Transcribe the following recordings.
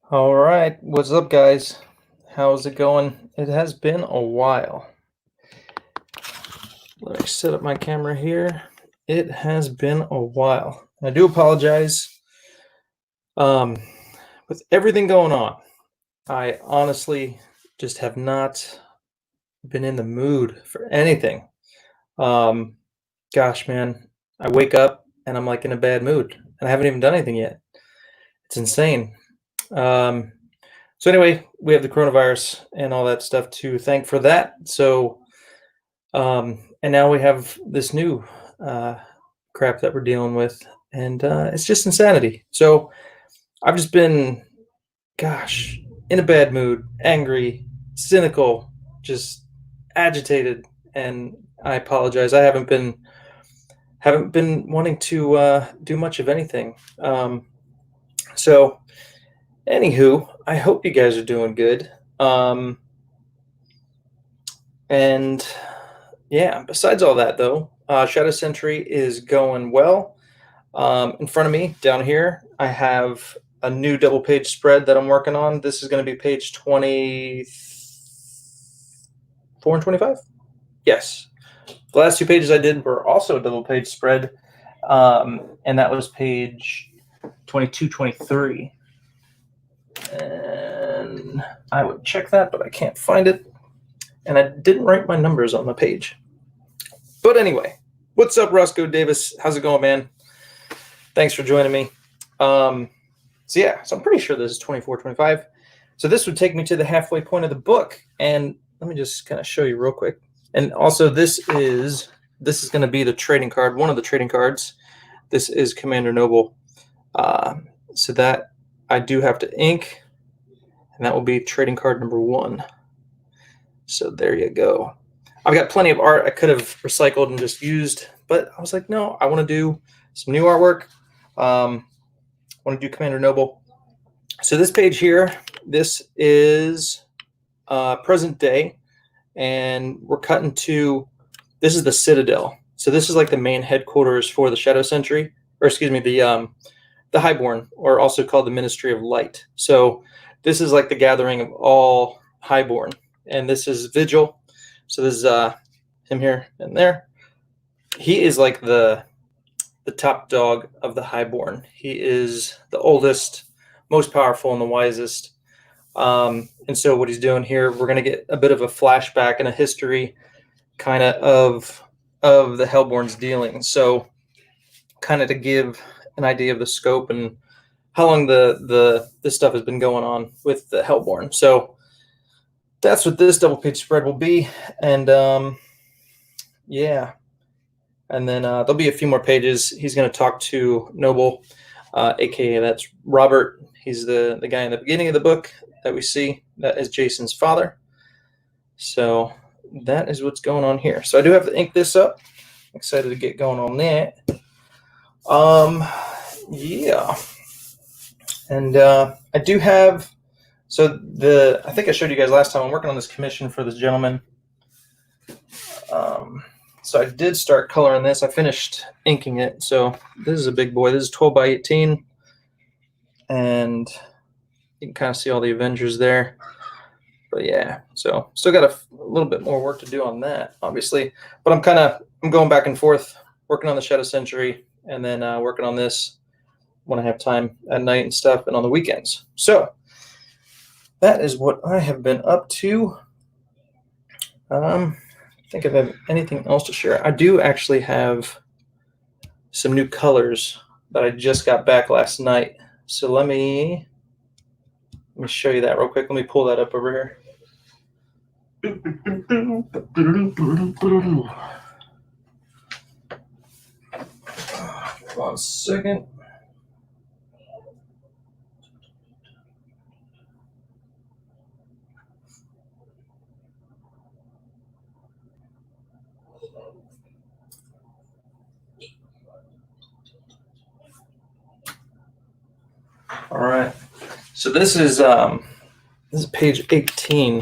All right, what's up, guys? How's it going? It has been a while. Let me set up my camera here. It has been a while. I do apologize. Um, with everything going on, I honestly just have not been in the mood for anything. Um, Gosh, man, I wake up and I'm like in a bad mood, and I haven't even done anything yet. It's insane. Um, so anyway, we have the coronavirus and all that stuff to thank for that. And now we have this new uh, crap that we're dealing with, and it's just insanity. So I've just been, gosh, in a bad mood, angry, cynical, just agitated, and I apologize. I haven't been wanting to do much of anything. So, anywho, I hope you guys are doing good. And yeah, besides all that, though, Shadow Sentry is going well. In front of me, down here, I have a new double page spread that I'm working on. This is going to be page 24 and 25. Yes. The last two pages I did were also a double page spread, and that was page 22, 23. And I would check that, but I can't find it. And I didn't write my numbers on the page. But anyway, what's up, Roscoe Davis? How's it going, man? Thanks for joining me. So I'm pretty sure this is 24, 25. So this would take me to the halfway point of the book. And let me just kind of show you real quick. And also this is going to be the trading card, one of the trading cards. This is Commander Noble. So that I do have to ink, and that will be trading card number 1. So there you go. I've got plenty of art I could have recycled and just used, but I was like, no, I want to do some new artwork. I want to do Commander Noble. So this page here, this is present day, and we're cutting to, this is the Citadel. So this is like the main headquarters for the Shadow Sentry, or excuse me, the Highborn, or also called the Ministry of Light. So this is like the gathering of all Highborn, and this is Vigil. So this is him here and there. He is like the top dog of the Highborn. He is the oldest, most powerful, and the wisest. And so what he's doing here, we're going to get a bit of a flashback and a history kind of the Hellborn's dealings. So kind of to give an idea of the scope and how long this stuff has been going on with the Hellborn. So that's what this double page spread will be. And yeah. And then there'll be a few more pages. He's going to talk to Noble, aka that's Robert. He's the guy in the beginning of the book that we see. That is Jason's father. So that is what's going on here. So I do have to ink this up. I'm excited to get going on that. Yeah. And I do have, I think I showed you guys last time, I'm working on this commission for this gentleman. So I did start coloring this. I finished inking it. So this is a big boy. This is 12 by 18. And you can kind of see all the Avengers there. But yeah, so still got a little bit more work to do on that, obviously. But I'm going back and forth, working on the Shadow Sentry, and then working on this when I have time at night and stuff, and on the weekends. So that is what I have been up to. I think if I have anything else to share. I do actually have some new colors that I just got back last night. So let me show you that real quick. Let me pull that up over here. 1 second. All right. So this is page 18.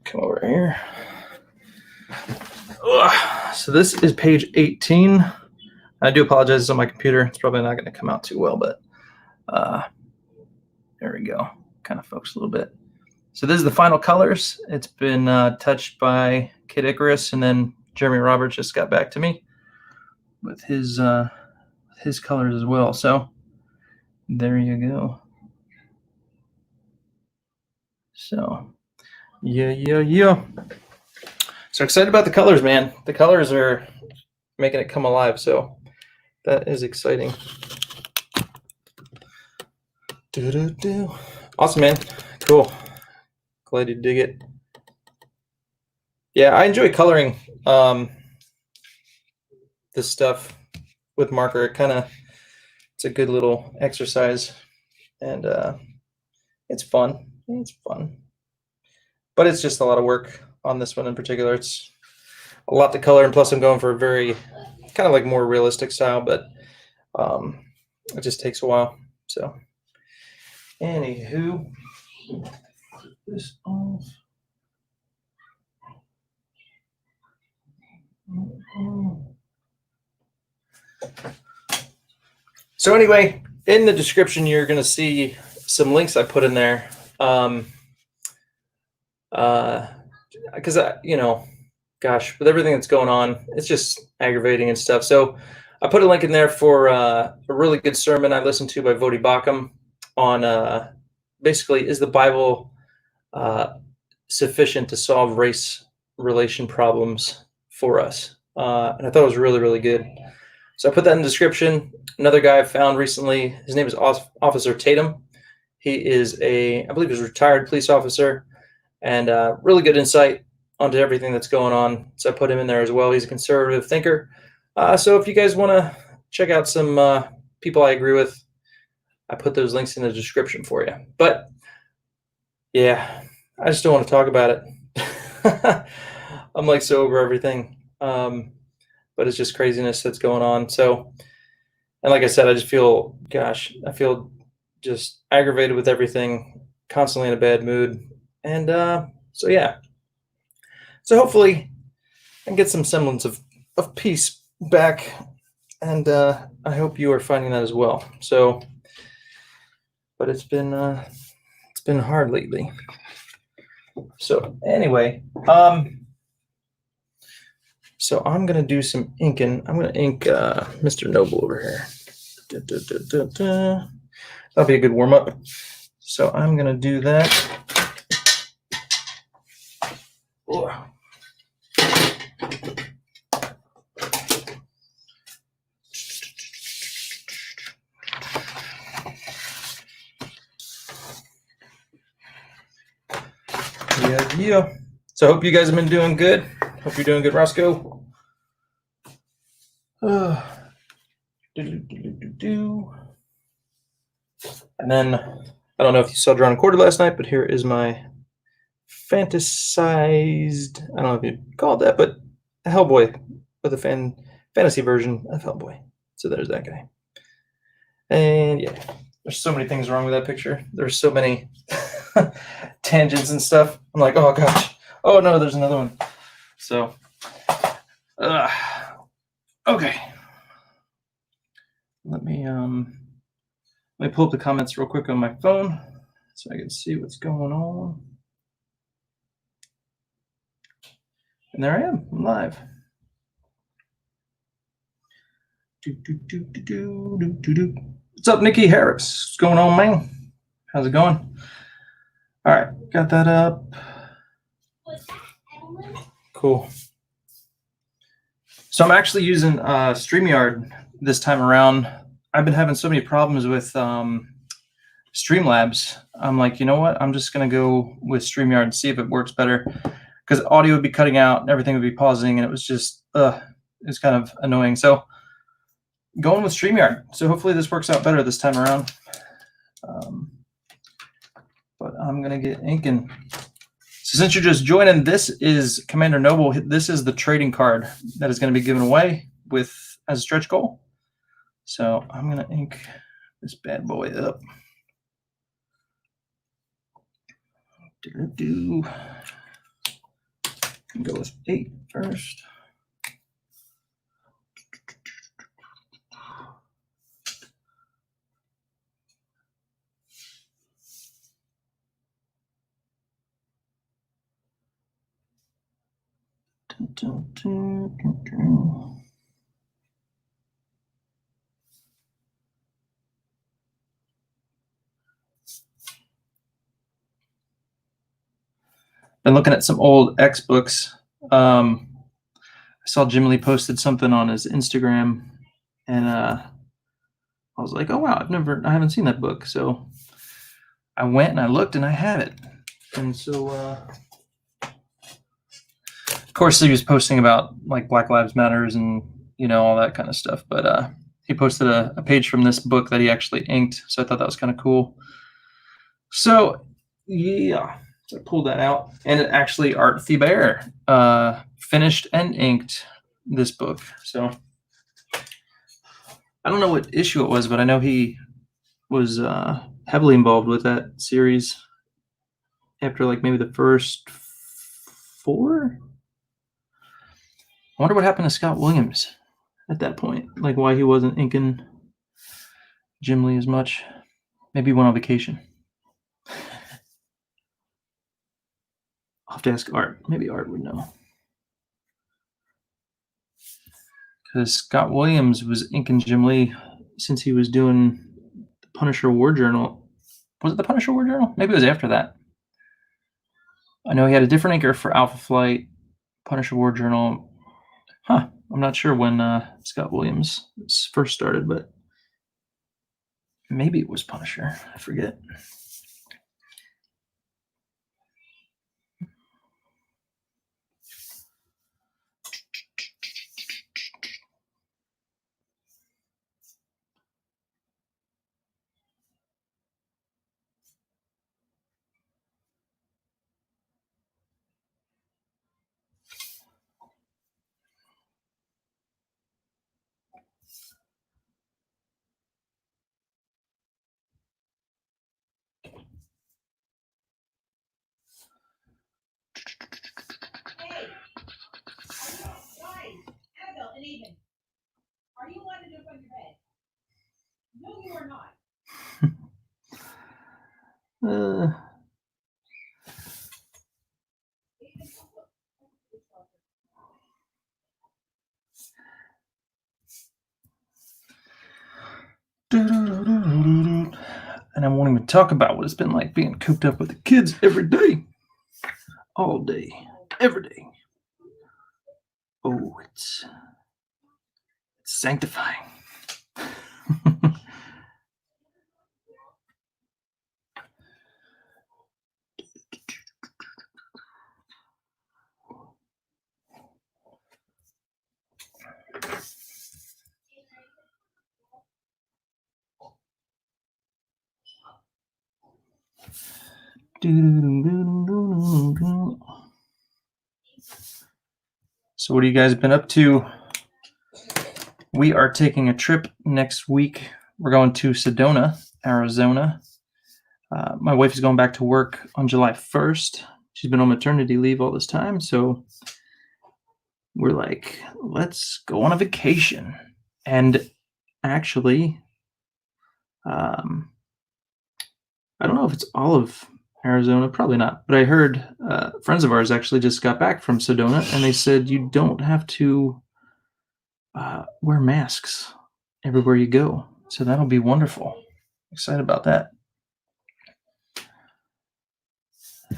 Come over here. Ugh. So this is page 18. I do apologize, it's on my computer. It's probably not going to come out too well, but There we go. Kind of focus a little bit. So this is the final colors. It's been touched by Kid Icarus, and then Jeremy Roberts just got back to me with his colors as well. So there you go. So yeah. So excited about the colors, man. The colors are making it come alive. So that is exciting. Awesome, man. Cool. Glad you dig it. Yeah, I enjoy coloring this stuff with marker. It's a good little exercise, and it's fun. It's fun, but it's just a lot of work on this one in particular. It's a lot to color, and plus I'm going for a very kind of like more realistic style, but it just takes a while. So anywho, put this off. So anyway, in the description, you're going to see some links I put in there. Because gosh, with everything that's going on, it's just aggravating and stuff. So I put a link in there for a really good sermon I listened to by Vodi Bakum on basically, is the Bible sufficient to solve race relation problems for us? And I thought it was really, really good. So I put that in the description. Another guy I found recently, his name is Officer Tatum. He is I believe he's a retired police officer, and really good insight onto everything that's going on. So I put him in there as well. He's a conservative thinker. So if you guys want to check out some people I agree with, I put those links in the description for you. But yeah, I just don't want to talk about it. I'm like so over everything. But it's just craziness that's going on. So, and like I said, I just feel, gosh, I feel just aggravated with everything, constantly in a bad mood. And so, yeah. So hopefully I can get some semblance of peace back. And I hope you are finding that as well. So, but it's been hard lately. So anyway, so I'm going to do some inking. I'm going to ink Mr. Noble over here. That'll be a good warm-up. So I'm going to do that. Yeah. So I hope you guys have been doing good. Hope you're doing good, Roscoe. And then, I don't know if you saw Drawn and Quartered last night, but here is my fantasized, I don't know if you'd call it that, but a Hellboy with a fantasy version of Hellboy. So there's that guy. And yeah, there's so many things wrong with that picture. There's so many tangents and stuff. I'm like, oh gosh. Oh no, there's another one. So, okay. Let me pull up the comments real quick on my phone so I can see what's going on. And there I am. I'm live. What's up, Nikki Harris? What's going on, man? How's it going? All right, got that up. Cool. So I'm actually using StreamYard this time around. I've been having so many problems with Streamlabs. I'm like, you know what? I'm just going to go with StreamYard and see if it works better, because audio would be cutting out and everything would be pausing, and it was just, it's kind of annoying. So going with StreamYard. So hopefully this works out better this time around. But I'm going to get inking. So since you're just joining, this is Commander Noble. This is the trading card that is going to be given away with as a stretch goal. So I'm going to ink this bad boy up. Go with 8 first. Been looking at some old X books. I saw Jim Lee posted something on his Instagram, and I was like, "Oh wow, I haven't seen that book." So I went and I looked, and I had it. And so, of course, he was posting about like Black Lives Matters and all that kind of stuff. But he posted a page from this book that he actually inked. So I thought that was kind of cool. So yeah. So I pulled that out, and it actually Art Thibert finished and inked this book. So I don't know what issue it was, but I know he was heavily involved with that series after like maybe the first 4. I wonder what happened to Scott Williams at that point, like why he wasn't inking Jim Lee as much. Maybe he went on vacation. I'll have to ask Art. Maybe Art would know. Because Scott Williams was inking Jim Lee since he was doing the Punisher War Journal. Was it the Punisher War Journal? Maybe it was after that. I know he had a different inker for Alpha Flight, Punisher War Journal. I'm not sure when Scott Williams first started, but maybe it was Punisher. I forget. Are you allowed to jump on your bed? No, you are not. And I won't even talk about what it's been like being cooped up with the kids every day. All day. Every day. Oh, it's sanctifying. So what have you guys been up to? We are taking a trip next week. We're going to Sedona, Arizona. My wife is going back to work on July 1st. She's been on maternity leave all this time, so we're like, let's go on a vacation. And actually, I don't know if it's all of Arizona, probably not, but I heard friends of ours actually just got back from Sedona, and they said you don't have to wear masks everywhere you go. So that'll be wonderful. Excited about that.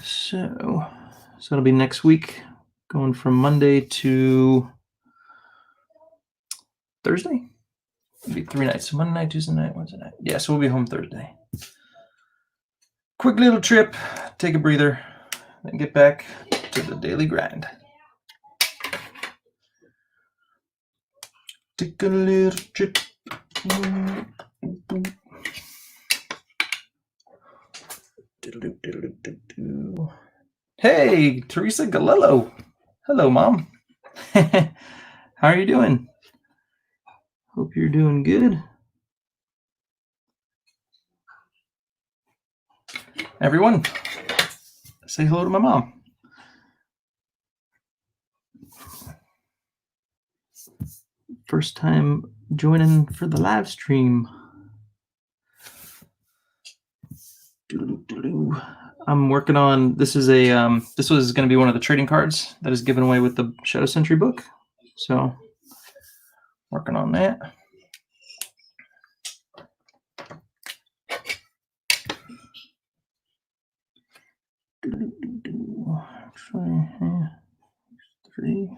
So it'll be next week, going from Monday to Thursday. It'll be 3 nights. So Monday night, Tuesday night, Wednesday night. Yeah, so we'll be home Thursday. Quick little trip, take a breather, then get back to the daily grind. Take a little trip. Hey, Teresa Galello. Hello, Mom. How are you doing? Hope you're doing good. Everyone, say hello to my mom. First time joining for the live stream. I'm working on, this is a, this was going to be one of the trading cards that is given away with the Shadow Sentry book. So working on that. Three.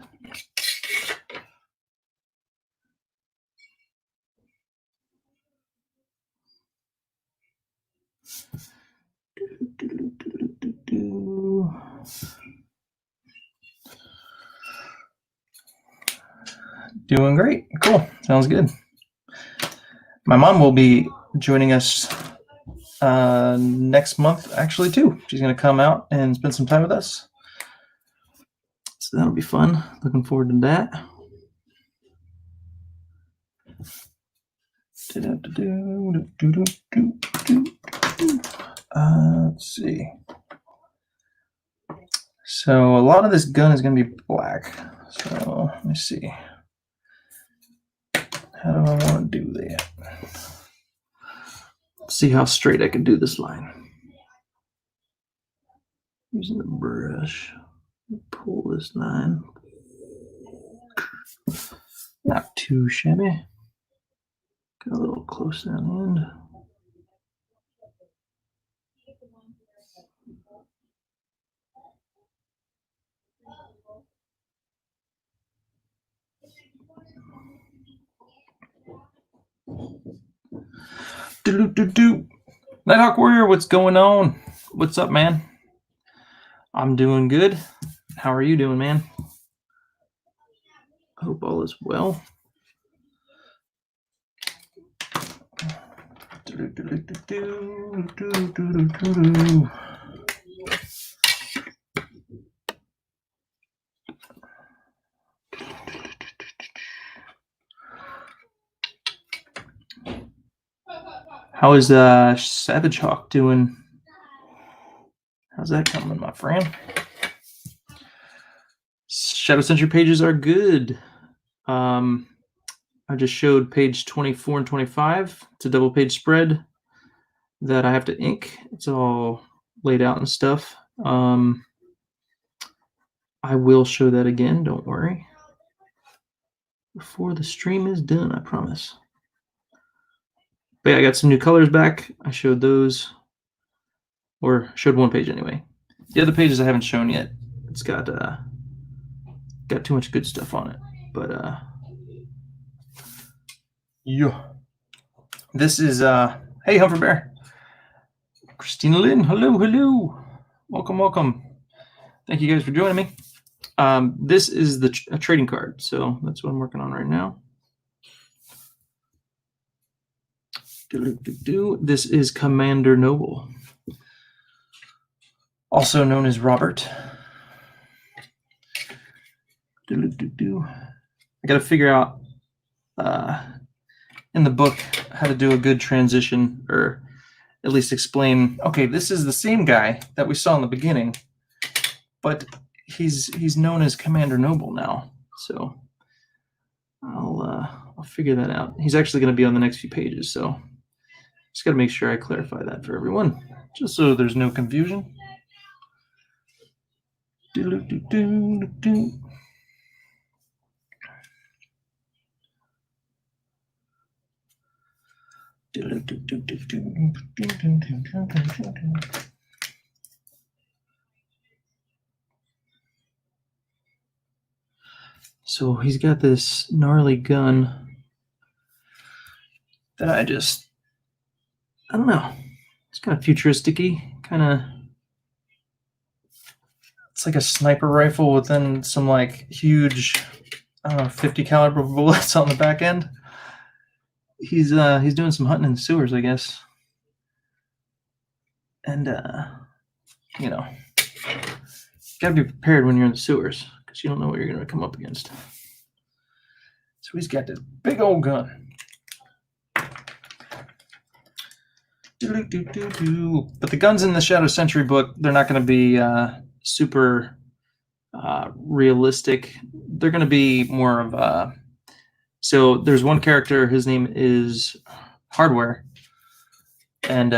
Doing great. Cool. Sounds good. My mom will be joining us next month, actually, too. She's going to come out and spend some time with us. So that'll be fun. Looking forward to that. Let's see. So a lot of this gun is going to be black. So let me see. How do I want to do that? Let's see how straight I can do this line. Using the brush. Pull this line. Not too shabby. Got a little close down the end. Nighthawk Warrior, what's going on? What's up, man? I'm doing good. How are you doing, man? Hope all is well. How is Savage Hawk doing? How's that coming, my friend? Shadow Sentry pages are good. I just showed page 24 and 25. It's a double page spread that I have to ink. It's all laid out and stuff. I will show that again, don't worry. Before the stream is done, I promise. But yeah, I got some new colors back. I showed those, or showed one page anyway. The other pages I haven't shown yet. It's got too much good stuff on it. But yeah. This is hey, Humphrey Bear. Christina Lynn, hello. Welcome. Thank you guys for joining me. This is a trading card, so that's what I'm working on right now. This is Commander Noble, also known as Robert. I got to figure out in the book how to do a good transition, or at least explain, okay, this is the same guy that we saw in the beginning, but he's known as Commander Noble now. So I'll figure that out. He's actually going to be on the next few pages, so just got to make sure I clarify that for everyone, just so there's no confusion. So he's got this gnarly gun that I don't know. It's kind of futuristic-y, it's like a sniper rifle with then some like huge, I don't know, 50 caliber bullets on the back end. He's doing some hunting in the sewers, I guess. And you know, you gotta be prepared when you're in the sewers, because you don't know what you're gonna come up against. So he's got this big old gun. But the guns in the Shadow Sentry book, they're not going to be super realistic. They're going to be more of so there's one character, his name is Hardware, and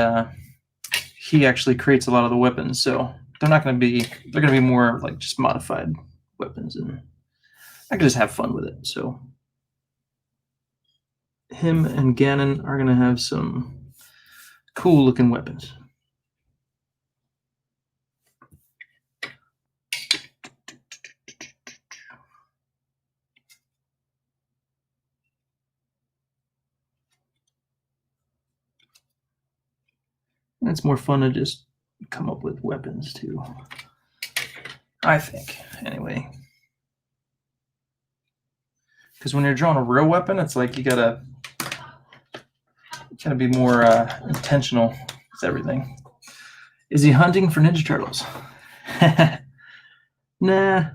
he actually creates a lot of the weapons, so they're going to be more like just modified weapons, and I can just have fun with it. So him and Ganon are going to have some cool looking weapons. And it's more fun to just come up with weapons too, I think, anyway. Because when you're drawing a real weapon, it's like you gotta be more intentional with everything. Is he hunting for Ninja Turtles? Nah.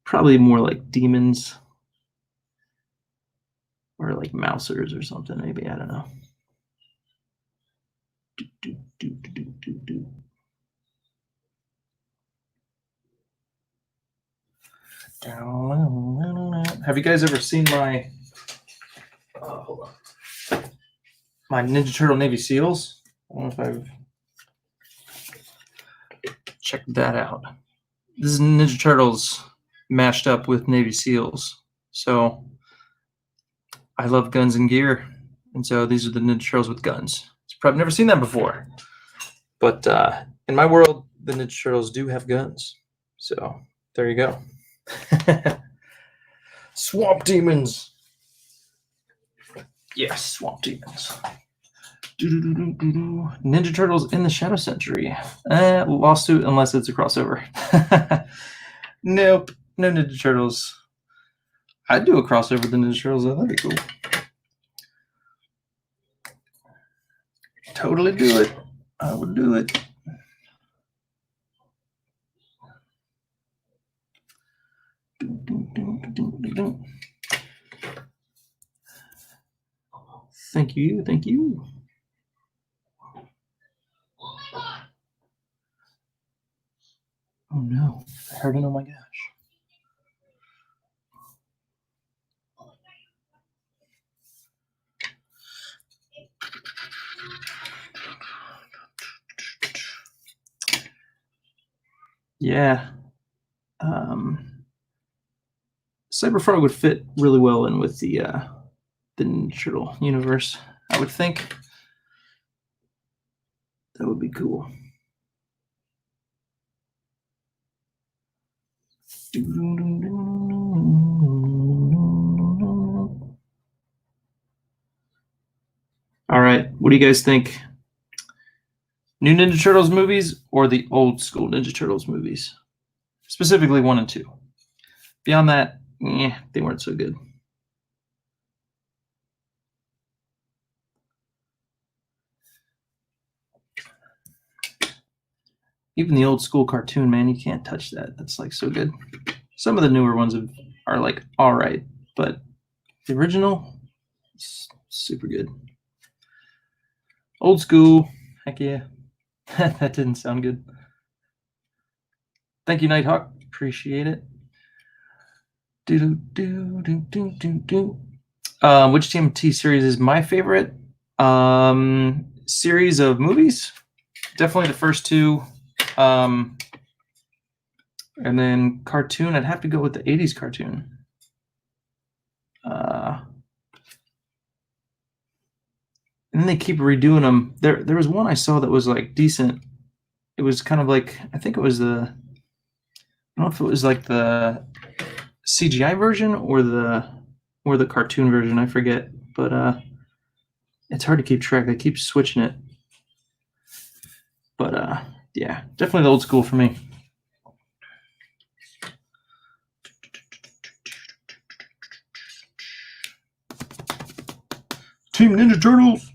Probably more like demons. Or like mousers or something, maybe. I don't know. Have you guys ever seen my hold on, my Ninja Turtle Navy Seals? I don't know if I've checked that out. This is Ninja Turtles mashed up with Navy Seals. So I love guns and gear, and so these are the Ninja Turtles with guns. I've never seen that before, but in my world, the Ninja Turtles do have guns. So there you go. Swamp demons. Yes, swamp demons. Ninja Turtles in the Shadow Sentry. Lawsuit unless it's a crossover. Nope, no Ninja Turtles. I'd do a crossover with the Ninja Turtles. That'd be cool. Totally do it. I would do it. Thank you. Thank you. Oh no, I heard it. Oh my gosh. Yeah. Cyberfrog would fit really well in with the Ninja Turtle universe, I would think. That would be cool. All right, what do you guys think? New Ninja Turtles movies or the old school Ninja Turtles movies? Specifically 1 and 2. Beyond that, they weren't so good. Even the old school cartoon, man, you can't touch that. That's like so good. Some of the newer ones are like all right, but the original, super good. Old school, heck yeah. That didn't sound good. Thank you, Nighthawk. Appreciate it. Which TMT series is my favorite? Series of movies? Definitely the first 2. And then cartoon, I'd have to go with the 80s cartoon. And then they keep redoing them. There was one I saw that was like decent. It was kind of like, I think it was I don't know if it was like the CGI version or the cartoon version. I forget, but it's hard to keep track. I keep switching it. But yeah, definitely the old school for me. Team Ninja Turtles.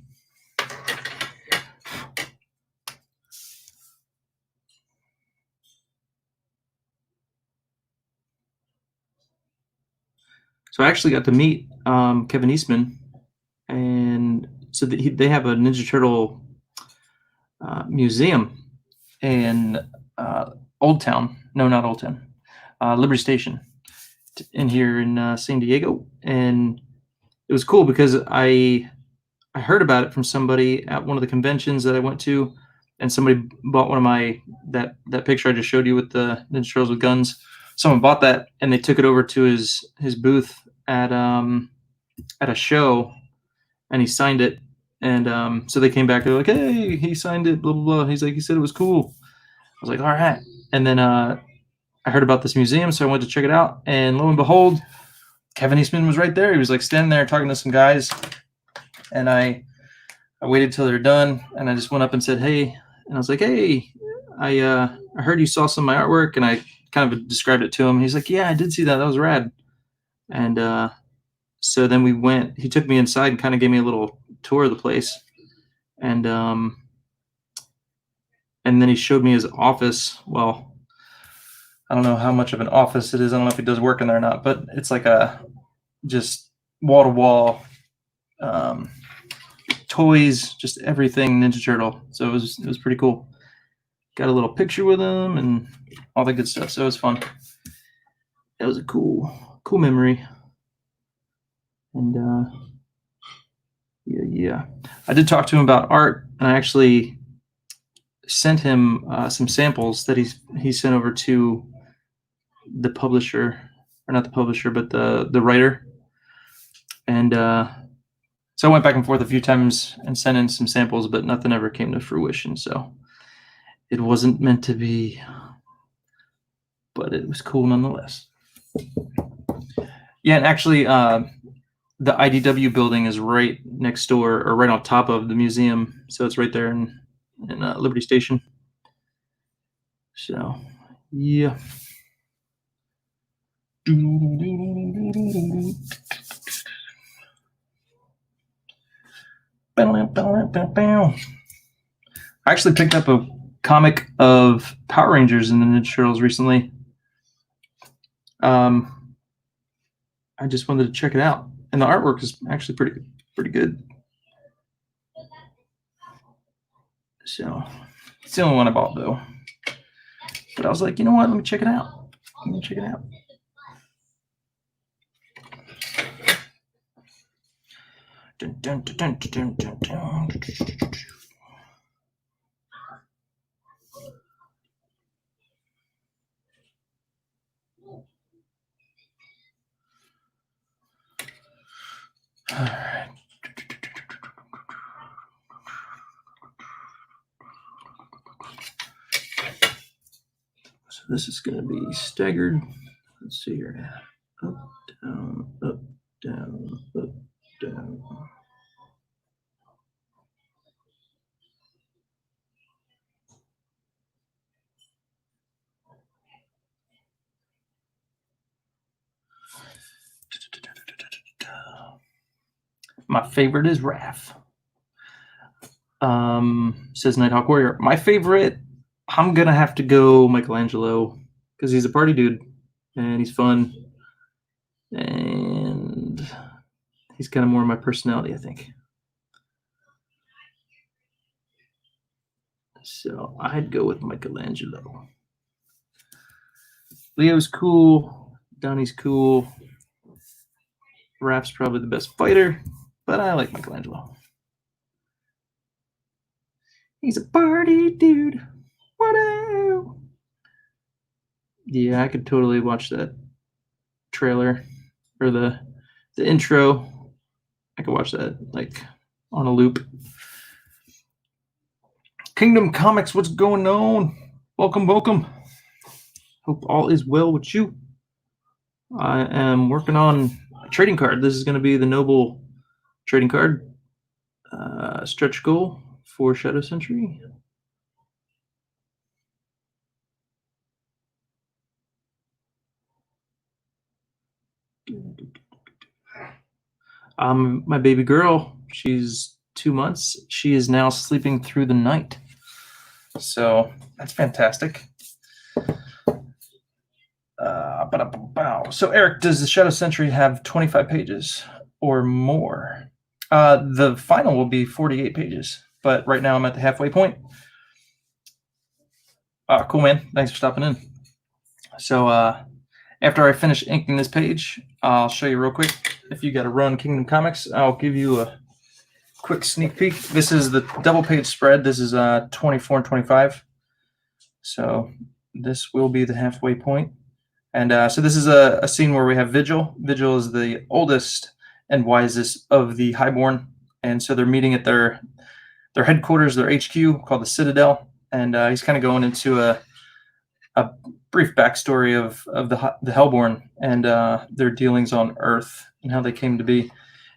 So I actually got to meet Kevin Eastman, and so they have a Ninja Turtle museum in Old Town. No, not Old Town. Liberty Station in here in San Diego, and it was cool because I I heard about it from somebody at one of the conventions that I went to, and somebody bought one of my that picture I just showed you with the Ninja Turtles with guns. Someone bought that and they took it over to his booth at a show, and he signed it. And so they came back. They're like, "Hey, he signed it." Blah blah blah. He's like, he said it was cool. I was like, "All right." And then I heard about this museum, so I went to check it out. And lo and behold, Kevin Eastman was right there. He was like standing there talking to some guys, and I waited till they're done, and I just went up and said, "Hey," and I was like, "Hey, I heard you saw some of my artwork," and I kind of described it to him. He's like, "Yeah, I did see that. That was rad." And so then we went. He took me inside and kind of gave me a little tour of the place, and then he showed me his office. Well, I don't know how much of an office it is. I don't know if he does work in there or not, but it's like a just wall to wall. Toys, just everything Ninja Turtle. So it was pretty cool. Got a little picture with him and all that good stuff. So it was fun. It was a cool memory. And yeah. I did talk to him about art, and I actually sent him some samples that he sent over to the publisher, or not the publisher, but the writer. And so I went back and forth a few times and sent in some samples, but nothing ever came to fruition. So it wasn't meant to be, but it was cool nonetheless. Yeah, and actually, the IDW building is right next door, or right on top of the museum. So it's right there in Liberty Station. So, yeah. I actually picked up a comic of Power Rangers and the Ninja Turtles recently. I just wanted to check it out, and the artwork is actually pretty good. So it's the only one I bought though. But I was like, you know what? Let me check it out. Dun, dun, dun, dun, dun, dun, dun. All right. So this is going to be staggered. Let's see here. Up, down, up, down, up, down. My favorite is Raph. Says Nighthawk Warrior. My favorite, I'm gonna have to go Michelangelo, because he's a party dude and he's fun, and he's kind of more my personality, I think. So I'd go with Michelangelo. Leo's cool. Donnie's cool. Raph's probably the best fighter, but I like Michelangelo. He's a party dude. What? Yeah, I could totally watch that trailer or the intro. I could watch that like on a loop. Kingdom Comics, what's going on? Welcome. Hope all is well with you. I am working on a trading card. This is going to be the Noble trading card. Stretch goal for Shadow Sentry. My baby girl, she's 2 months. She is now sleeping through the night. So that's fantastic. So Eric, does the Shadow Sentry have 25 pages or more? The final will be 48 pages, but right now I'm at the halfway point. Cool, man. Thanks for stopping in. So after I finish inking this page, I'll show you real quick. If you got to run Kingdom Comics, I'll give you quick sneak peek. This is the double page spread. This is 24 and 25. So this will be the halfway point. And so this is a scene where we have Vigil. Vigil is the oldest and wisest of the Highborn. And so they're meeting at their headquarters, their HQ called the Citadel. And he's kind of going into a brief backstory of the Hellborn and their dealings on Earth and how they came to be,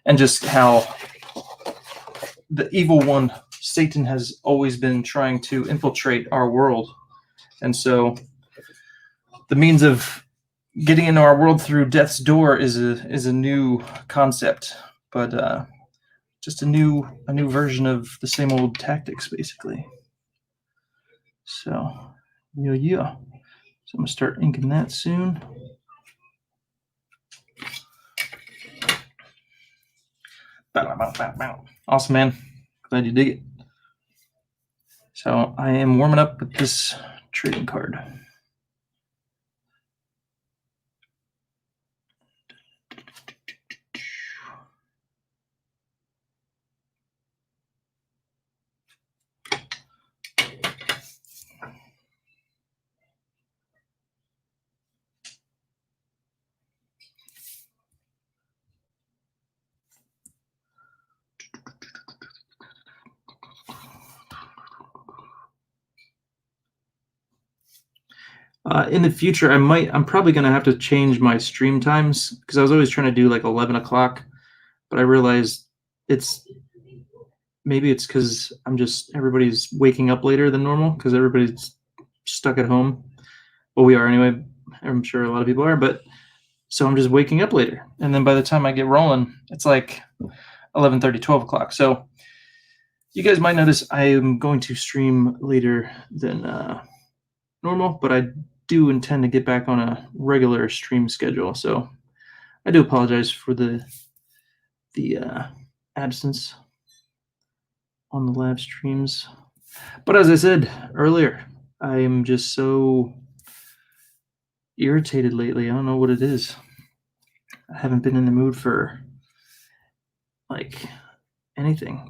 and just how the evil one, Satan, has always been trying to infiltrate our world. And so the means of getting into our world through death's door is a new concept, but just a new version of the same old tactics, basically. So yeah. So I'm gonna start inking that soon. Awesome, man. Glad you dig it. So I am warming up with this trading card. In the future, I'm probably going to have to change my stream times, because I was always trying to do like 11 o'clock, but I realized maybe it's because everybody's waking up later than normal because everybody's stuck at home. Well, we are anyway. I'm sure a lot of people are, but so I'm just waking up later. And then by the time I get rolling, it's like 11:30, 12 o'clock. So you guys might notice I am going to stream later than normal, but I do intend to get back on a regular stream schedule. So I do apologize for the absence on the live streams. But as I said earlier, I am just so irritated lately. I don't know what it is. I haven't been in the mood for like anything.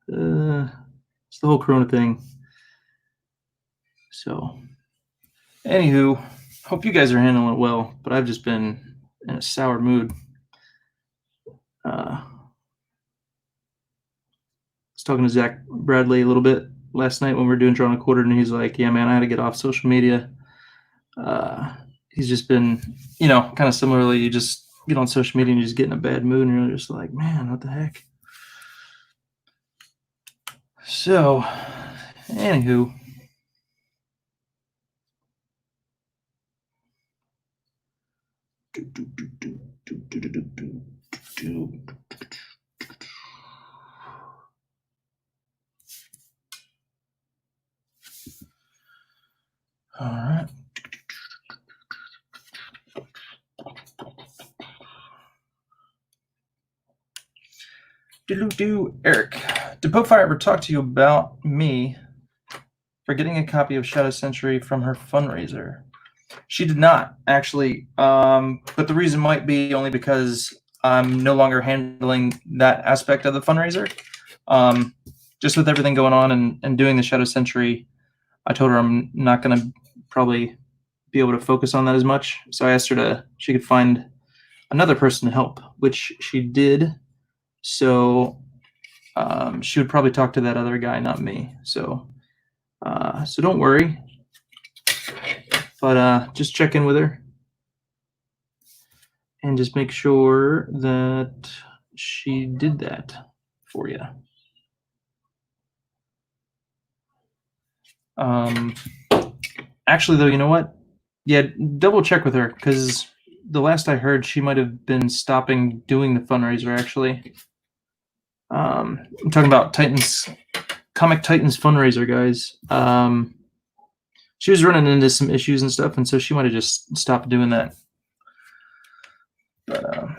It's the whole Corona thing. So, anywho, hope you guys are handling it well, but I've just been in a sour mood. I was talking to Zach Bradley a little bit last night when we were doing Drawn and Quartered, and he's like, yeah, man, I had to get off social media. He's just been, kind of similarly, you just get on social media and you just get in a bad mood, and you're just like, man, what the heck? So, anywho. All right. Eric, did Popefire ever talk to you about me for getting a copy of Shadow Sentry from her fundraiser? She did not, actually, but the reason might be only because I'm no longer handling that aspect of the fundraiser. Just with everything going on and doing the Shadow Sentry, I told her I'm not going to probably be able to focus on that as much. So I asked her she could find another person to help, which she did. So she would probably talk to that other guy, not me. So don't worry. But just check in with her and just make sure that she did that for you. Actually, though, you know what? Yeah, double check with her, because the last I heard, she might have been stopping doing the fundraiser, actually. I'm talking about Comic Titans fundraiser, guys. She was running into some issues and stuff, and so she might have just stopped doing that. But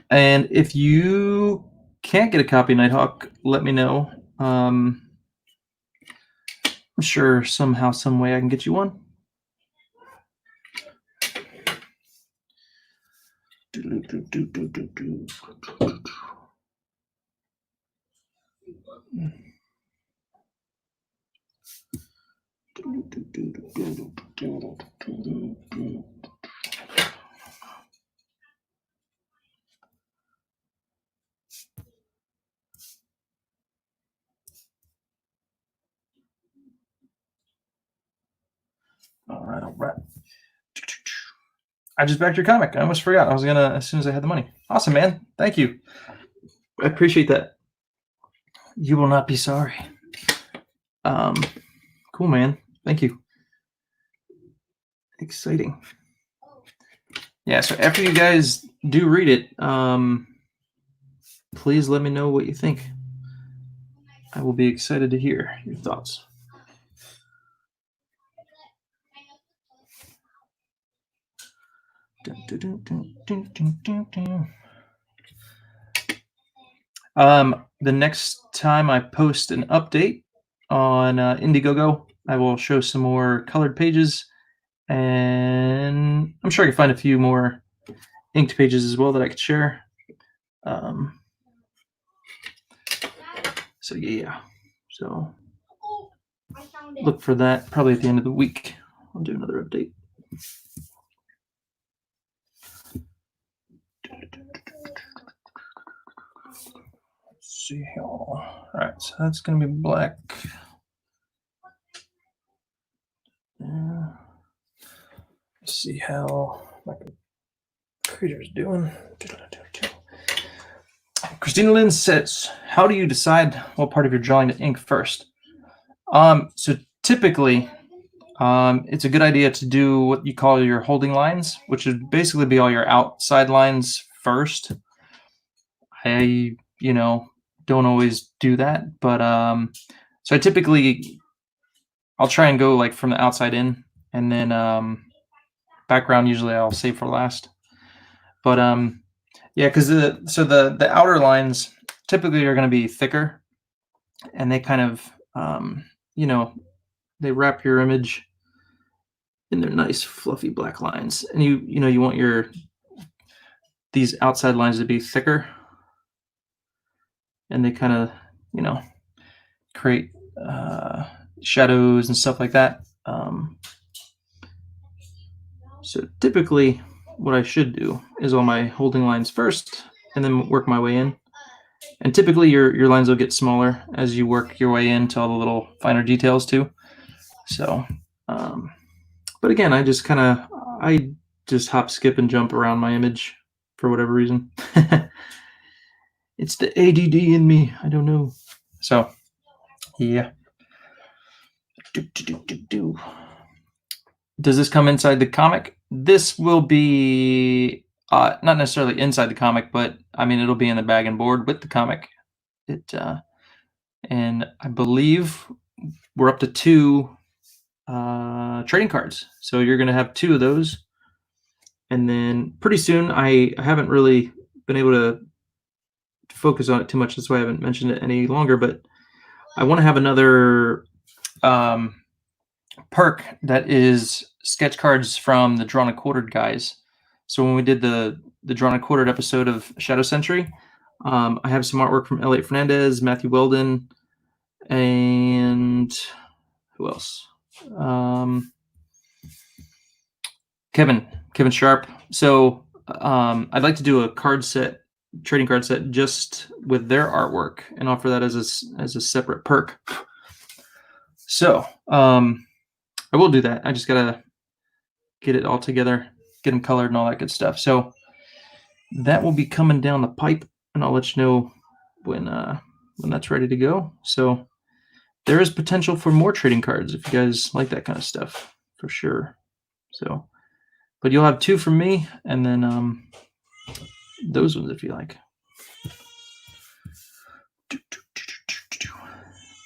and if you can't get a copy of Nighthawk, let me know. I'm sure somehow, some way I can get you one. All right. I just backed your comic. I almost forgot. I was gonna as soon as I had the money. Awesome, man. Thank you. I appreciate that. You will not be sorry. Cool, man. Thank you. Exciting. Yeah, so after you guys do read it, please let me know what you think. I will be excited to hear your thoughts. The next time I post an update on Indiegogo, I will show some more colored pages, and I'm sure I can find a few more inked pages as well that I could share. So yeah, so look for that probably at the end of the week. I'll do another update. Let's see here. All right, so that's going to be black. Yeah. Let's see how my computer's doing. Christina Lynn says, how do you decide what part of your drawing to ink first? So typically, it's a good idea to do what you call your holding lines, which would basically be all your outside lines first. I, don't always do that, but so I typically, I'll try and go like from the outside in, and then background usually I'll save for last. But yeah, because the outer lines typically are going to be thicker, and they kind of they wrap your image in their nice fluffy black lines, and you want these outside lines to be thicker, and they kind of create shadows and stuff like that. So typically what I should do is all my holding lines first and then work my way in. And typically your lines will get smaller as you work your way into all the little finer details too. So, but again, I just hop, skip, and jump around my image for whatever reason. It's the ADD in me. I don't know. So, yeah. Does this come inside the comic? This will be not necessarily inside the comic, but I mean it'll be in the bag and board with the comic. And I believe we're up to 2 trading cards, so you're going to have 2 of those. And then pretty soon, I haven't really been able to focus on it too much. That's why I haven't mentioned it any longer. But I want to have another perk that is sketch cards from the Drawn and Quartered guys. So when we did the Drawn and Quartered episode of Shadow Sentry, I have some artwork from Elliot Fernandez, Matthew Weldon, and who else? Kevin Sharp. So I'd like to do a trading card set just with their artwork and offer that as a separate perk. So I will do that. I just gotta get it all together, get them colored and all that good stuff. So that will be coming down the pipe, and I'll let you know when that's ready to go. So there is potential for more trading cards if you guys like that kind of stuff, for sure. So, but you'll have 2 from me, and then those ones if you like.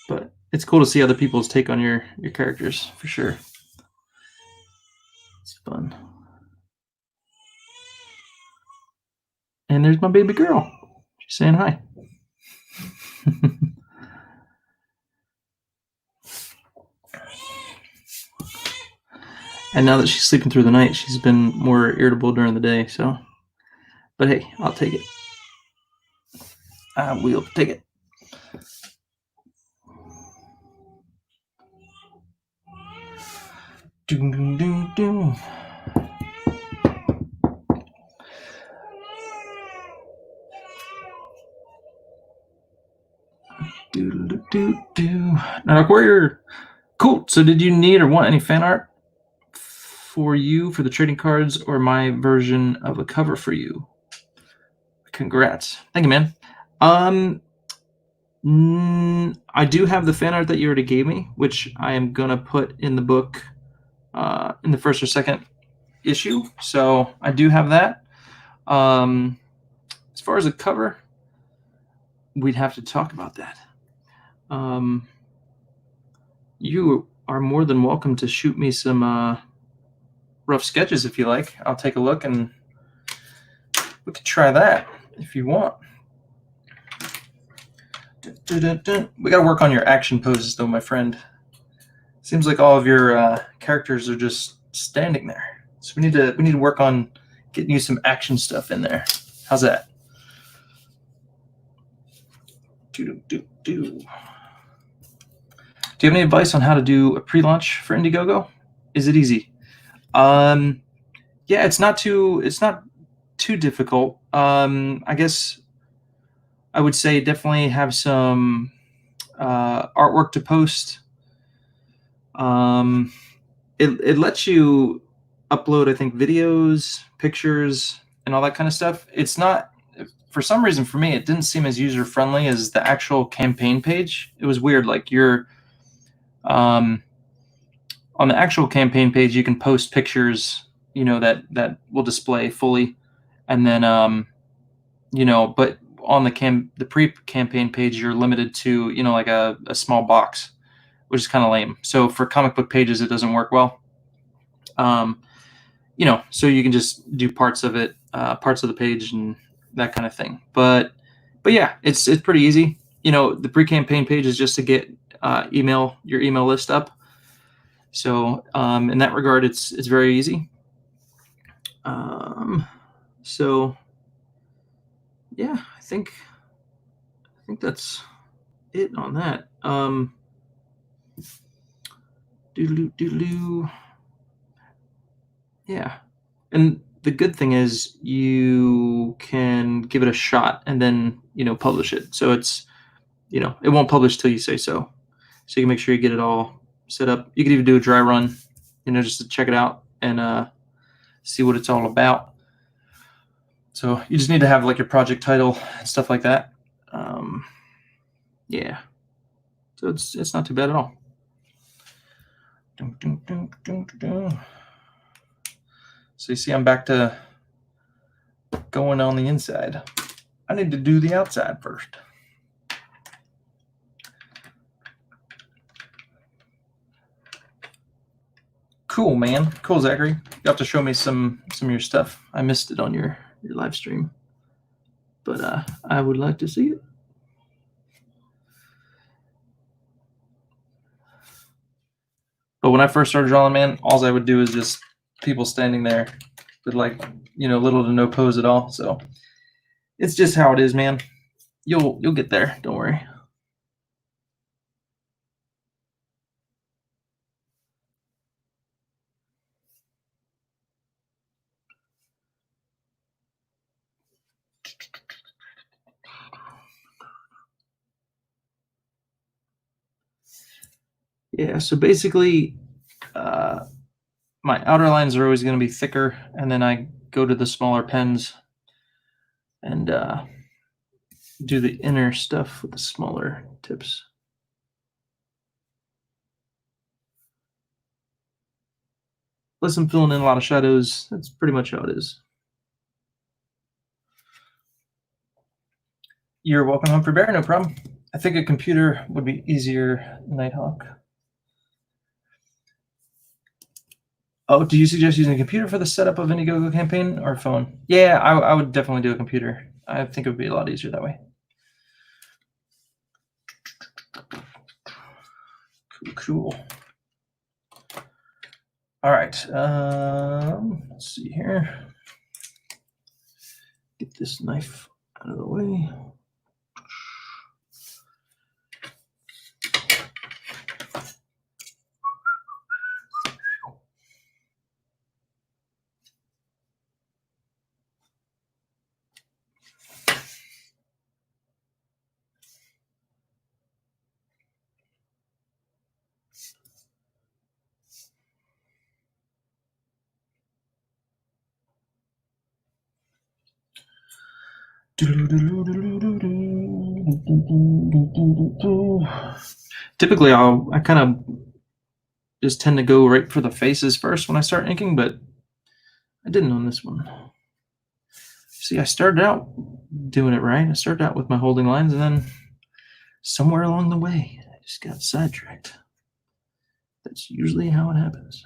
But it's cool to see other people's take on your characters, for sure. It's fun. And there's my baby girl. She's saying hi. And now that she's sleeping through the night, she's been more irritable during the day. So But hey, I'll take it. I will take it. Doom, doom, doom, doom. Now, Warrior, cool. So, did you need or want any fan art for you for the trading cards, or my version of a cover for you? Congrats. Thank you, man. I do have the fan art that you already gave me, which I am gonna put in the book in the first or second issue. So I do have that. As far as a cover, we'd have to talk about that. You are more than welcome to shoot me some rough sketches if you like. I'll take a look and we could try that if you want. We got to work on your action poses, though, my friend. Seems like all of your characters are just standing there. So we need to work on getting you some action stuff in there. How's that? Do you have any advice on how to do a pre-launch for Indiegogo? Is it easy? Yeah, it's not too difficult. I guess I would say definitely have some artwork to post. It lets you upload, I think, videos, pictures, and all that kind of stuff. It's not, for some reason, for me, it didn't seem as user friendly as the actual campaign page. It was weird. Like you're on the actual campaign page, you can post pictures, that will display fully, and then but on the pre-campaign page, you're limited to like a small box, which is kind of lame. So for comic book pages, it doesn't work well. So you can just do parts of it, parts of the page, and that kind of thing. But yeah, it's pretty easy. The pre-campaign page is just to get your email list up. So in that regard, it's very easy. So yeah, I think that's it on that. Yeah. And the good thing is you can give it a shot and then, publish it. So it's, it won't publish till you say so. So you can make sure you get it all set up. You could even do a dry run, just to check it out and see what it's all about. So you just need to have like your project title and stuff like that. Yeah. So it's not too bad at all. So you see, I'm back to going on the inside. I need to do the outside first. Cool, man. Cool, Zachary. You have to show me some of your stuff. I missed it on your live stream, but I would like to see it. But when I first started drawing, man, all I would do is just people standing there with like, little to no pose at all. So it's just how it is, man. You'll get there. Don't worry. Yeah, so basically, my outer lines are always going to be thicker, and then I go to the smaller pens and do the inner stuff with the smaller tips. Plus, I'm filling in a lot of shadows. That's pretty much how it is. You're welcome, Humphrey Bear. No problem. I think a computer would be easier, Nighthawk. Oh, do you suggest using a computer for the setup of Indiegogo campaign or phone? Yeah, I would definitely do a computer. I think it would be a lot easier that way. Cool. All right. Let's see here. Get this knife out of the way. Typically, I kind of just tend to go right for the faces first when I start inking, but I didn't on this one. See, I started out doing it right. I started out with my holding lines, and then somewhere along the way, I just got sidetracked. That's usually how it happens.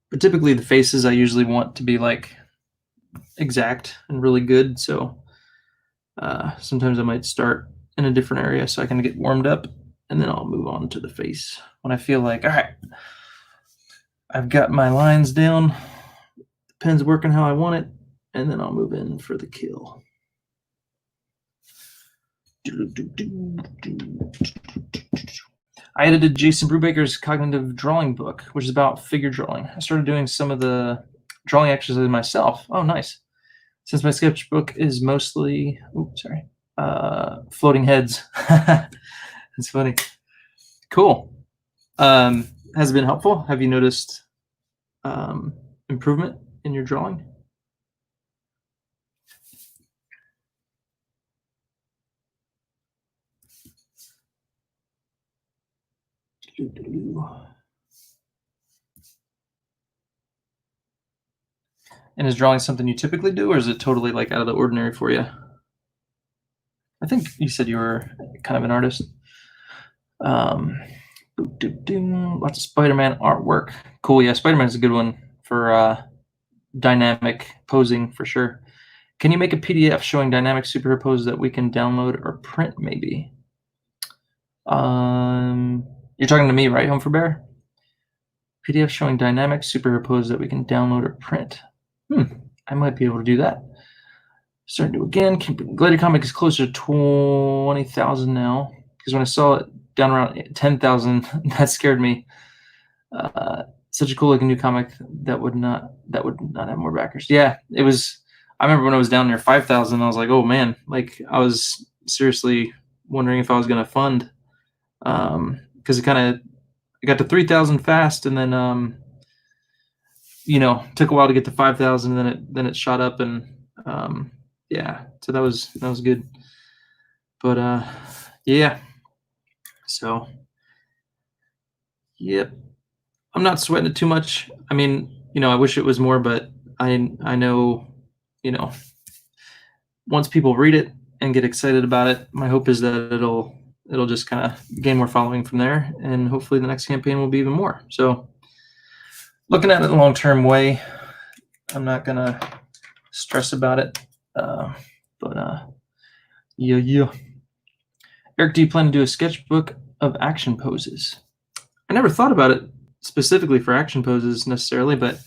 But typically the faces I usually want to be like exact and really good. So sometimes I might start in a different area so I can get warmed up, and then I'll move on to the face when I feel like, all right, I've got my lines down, the pen's working how I want it, and then I'll move in for the kill. I edited Jason Brubaker's cognitive drawing book, which is about figure drawing. I started doing some of the drawing exercises myself. Oh, nice. Since my sketchbook is mostly, floating heads. It's funny. Cool. Has it been helpful? Have you noticed improvement in your drawing? And is drawing something you typically do, or is it totally like out of the ordinary for you? I think you said you were kind of an artist. Lots of Spider-Man artwork. Cool. Yeah, Spider-Man is a good one for dynamic posing for sure. Can you make a PDF showing dynamic superhero poses that we can download or print maybe? You're talking to me, right, Home for Bear? PDF showing dynamic superhero poses that we can download or print. I might be able to do that. Starting to do again. Glider Comic is closer to 20,000 now, because when I saw it down around 10,000, that scared me. Such a cool looking new comic that would not have more backers. Yeah, it was. I remember when I was down near 5,000, I was like, oh man, like I was seriously wondering if I was going to fund, because it got to 3,000 fast, and then took a while to get to 5,000, and then it shot up, and yeah, so that was good. But yeah, so yep, I'm not sweating it too much. I mean, I wish it was more, but I know, once people read it and get excited about it, my hope is that it'll just kind of gain more following from there, and hopefully the next campaign will be even more. So looking at it in a long-term way, I'm not gonna stress about it. Yeah. Eric, do you plan to do a sketchbook of action poses? I never thought about it specifically for action poses necessarily, but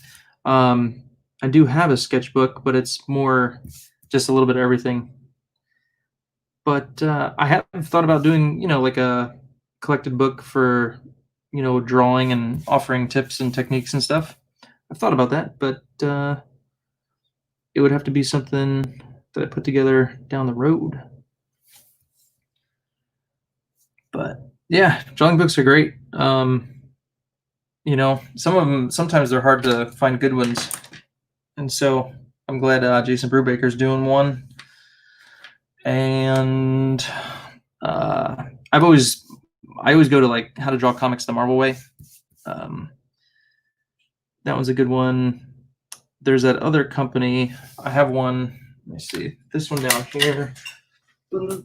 I do have a sketchbook, but it's more just a little bit of everything. But I have thought about doing, like a collected book for, drawing and offering tips and techniques and stuff. I've thought about that, but it would have to be something that I put together down the road. But yeah, drawing books are great. Some of them, sometimes they're hard to find good ones. And so I'm glad Jason Brubaker's doing one. And I always go to like How to Draw Comics the Marvel Way. That one's a good one. There's that other company. I have one. Let me see. This one down here. Where is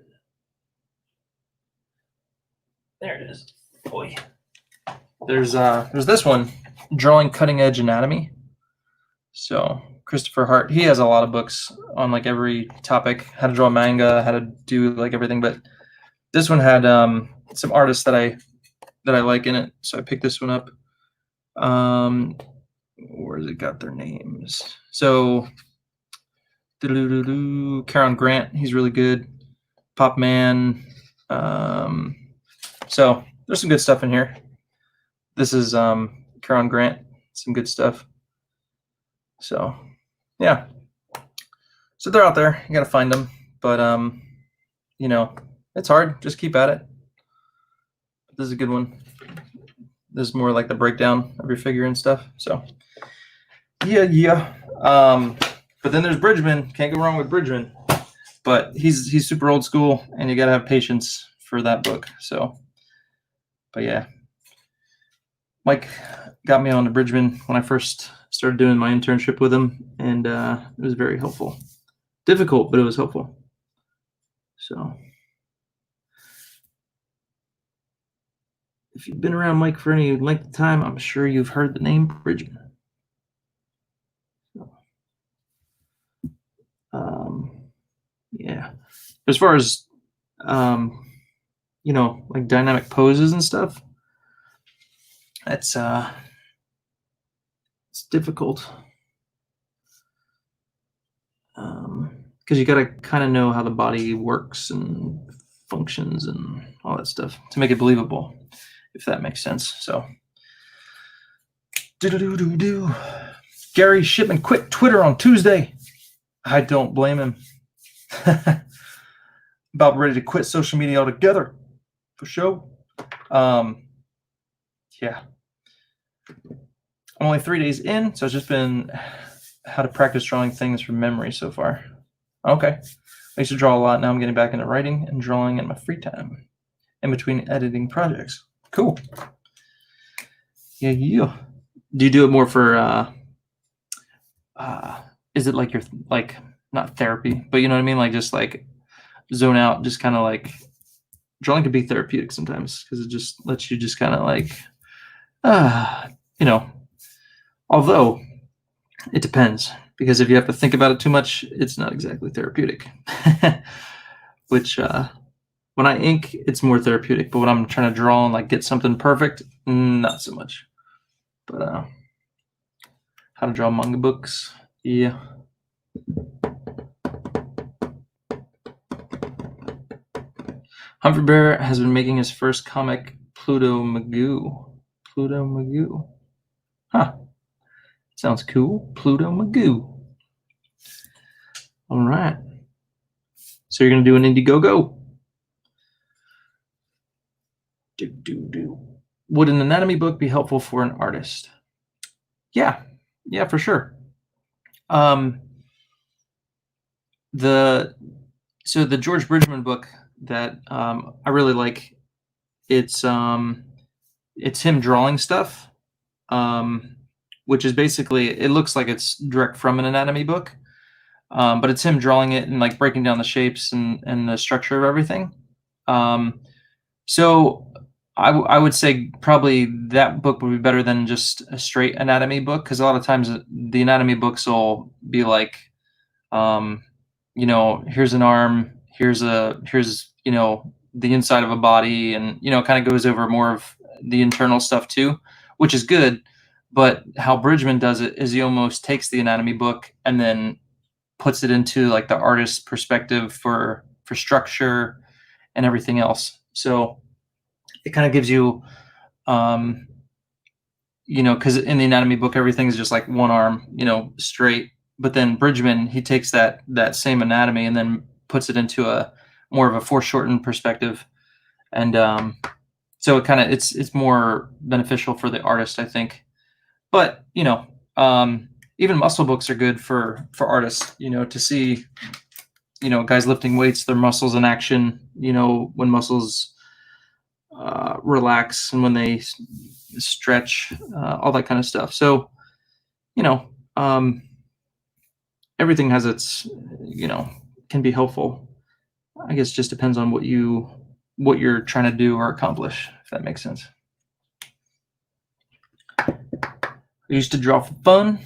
it? There it is. Boy. There's this one, Drawing Cutting Edge Anatomy. So Christopher Hart, he has a lot of books on like every topic, how to draw manga, how to do like everything. But this one had some artists that I like in it. So I picked this one up. Where's it got their names? So Karen Grant, he's really good. Pop Man. So there's some good stuff in here. This is Karen Grant, some good stuff. So yeah. So they're out there. You gotta find them. But you know, it's hard. Just keep at it. This is a good one. This is more like the breakdown of your figure and stuff. So yeah. But then there's Bridgman. Can't go wrong with Bridgman. But he's super old school, and you gotta have patience for that book. So, but yeah, Mike got me on to Bridgman when I first started doing my internship with him, and it was very helpful. Difficult, but it was helpful. So, if you've been around Mike for any length of time, I'm sure you've heard the name Bridgman. Yeah. As far as you know, like dynamic poses and stuff, that's it's difficult. Because you got to kind of know how the body works and functions and all that stuff to make it believable, if that makes sense. So, Gary Shipman quit Twitter on Tuesday. I don't blame him. About ready to quit social media altogether, for sure. Yeah. I'm only 3 days in, so it's just been how to practice drawing things from memory so far. Okay. I used to draw a lot. Now I'm getting back into writing and drawing in my free time in between editing projects. Cool. Yeah. Do you do it more for, is it like your, like, not therapy, but you know what I mean? Like just like zone out, just kind of like drawing can be therapeutic sometimes because it just lets you just kind of like, you know, although it depends, because if you have to think about it too much, it's not exactly therapeutic. Which when I ink, it's more therapeutic, but when I'm trying to draw and like get something perfect, not so much. But how to draw manga books, yeah. Humphrey Bear has been making his first comic, Pluto Magoo. Pluto Magoo. Huh. Sounds cool. Pluto Magoo. All right. So you're going to do an Indiegogo. Would an anatomy book be helpful for an artist? Yeah, for sure. The George Bridgman book that I really like, it's him drawing stuff, which is basically, it looks like it's direct from an anatomy book, but it's him drawing it and like breaking down the shapes and the structure of everything. So I would say probably that book would be better than just a straight anatomy book, because a lot of times the anatomy books will be like, you know, here's an arm, here's you know, the inside of a body, and you know, kind of goes over more of the internal stuff too, which is good. But how Bridgman does it is he almost takes the anatomy book and then puts it into like the artist's perspective for structure and everything else. So it kind of gives you, you know, because in the anatomy book everything is just like one arm, you know, straight. But then Bridgman, he takes that same anatomy and then puts it into a more of a foreshortened perspective, and so it kind of it's more beneficial for the artist, I think. But you know, even muscle books are good for artists. You know, to see, you know, guys lifting weights, their muscles in action. You know, when muscles relax and when they stretch, all that kind of stuff. So, you know, everything has its, you know, can be helpful. I guess it just depends on what you're trying to do or accomplish, if that makes sense. I used to draw for fun,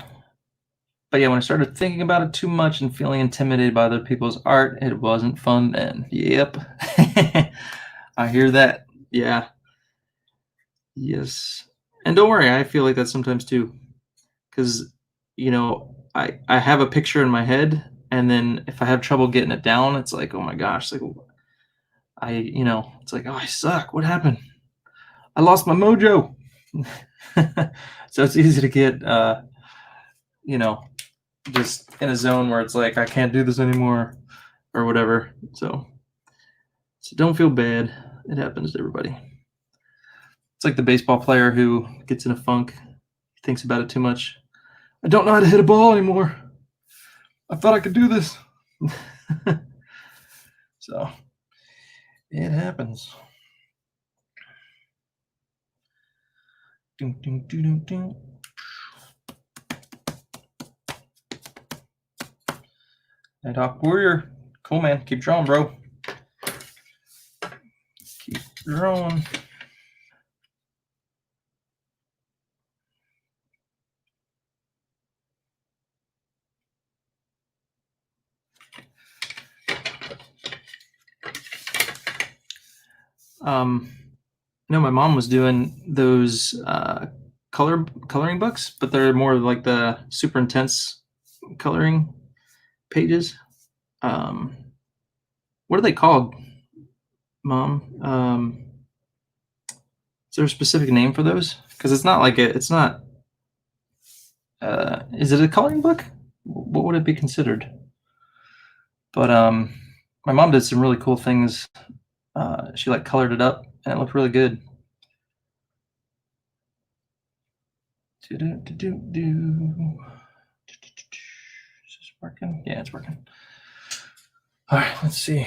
but yeah, when I started thinking about it too much and feeling intimidated by other people's art, it wasn't fun then. Yep. I hear that. Yeah. Yes. And don't worry, I feel like that sometimes too. Because I have a picture in my head, and then if I have trouble getting it down, it's like, oh my gosh, like it's like, oh, I suck. What happened? I lost my mojo. So it's easy to get you know just in a zone where it's like I can't do this anymore or whatever. So don't feel bad. It happens to everybody. It's like the baseball player who gets in a funk, thinks about it too much. I don't know how to hit a ball anymore. I thought I could do this. So it happens. Ding, ding, ding, ding, ding. Nighthawk Warrior. Cool, man. Keep drawing, bro. Keep drawing. My mom was doing those coloring books, but they're more like the super intense coloring pages. What are they called, Mom? Is there a specific name for those? Because it's not like it's not. Is it a coloring book? What would it be considered? But my mom did some really cool things. She like colored it up, and it looked really good. Is this working? Yeah, it's working. All right, let's see.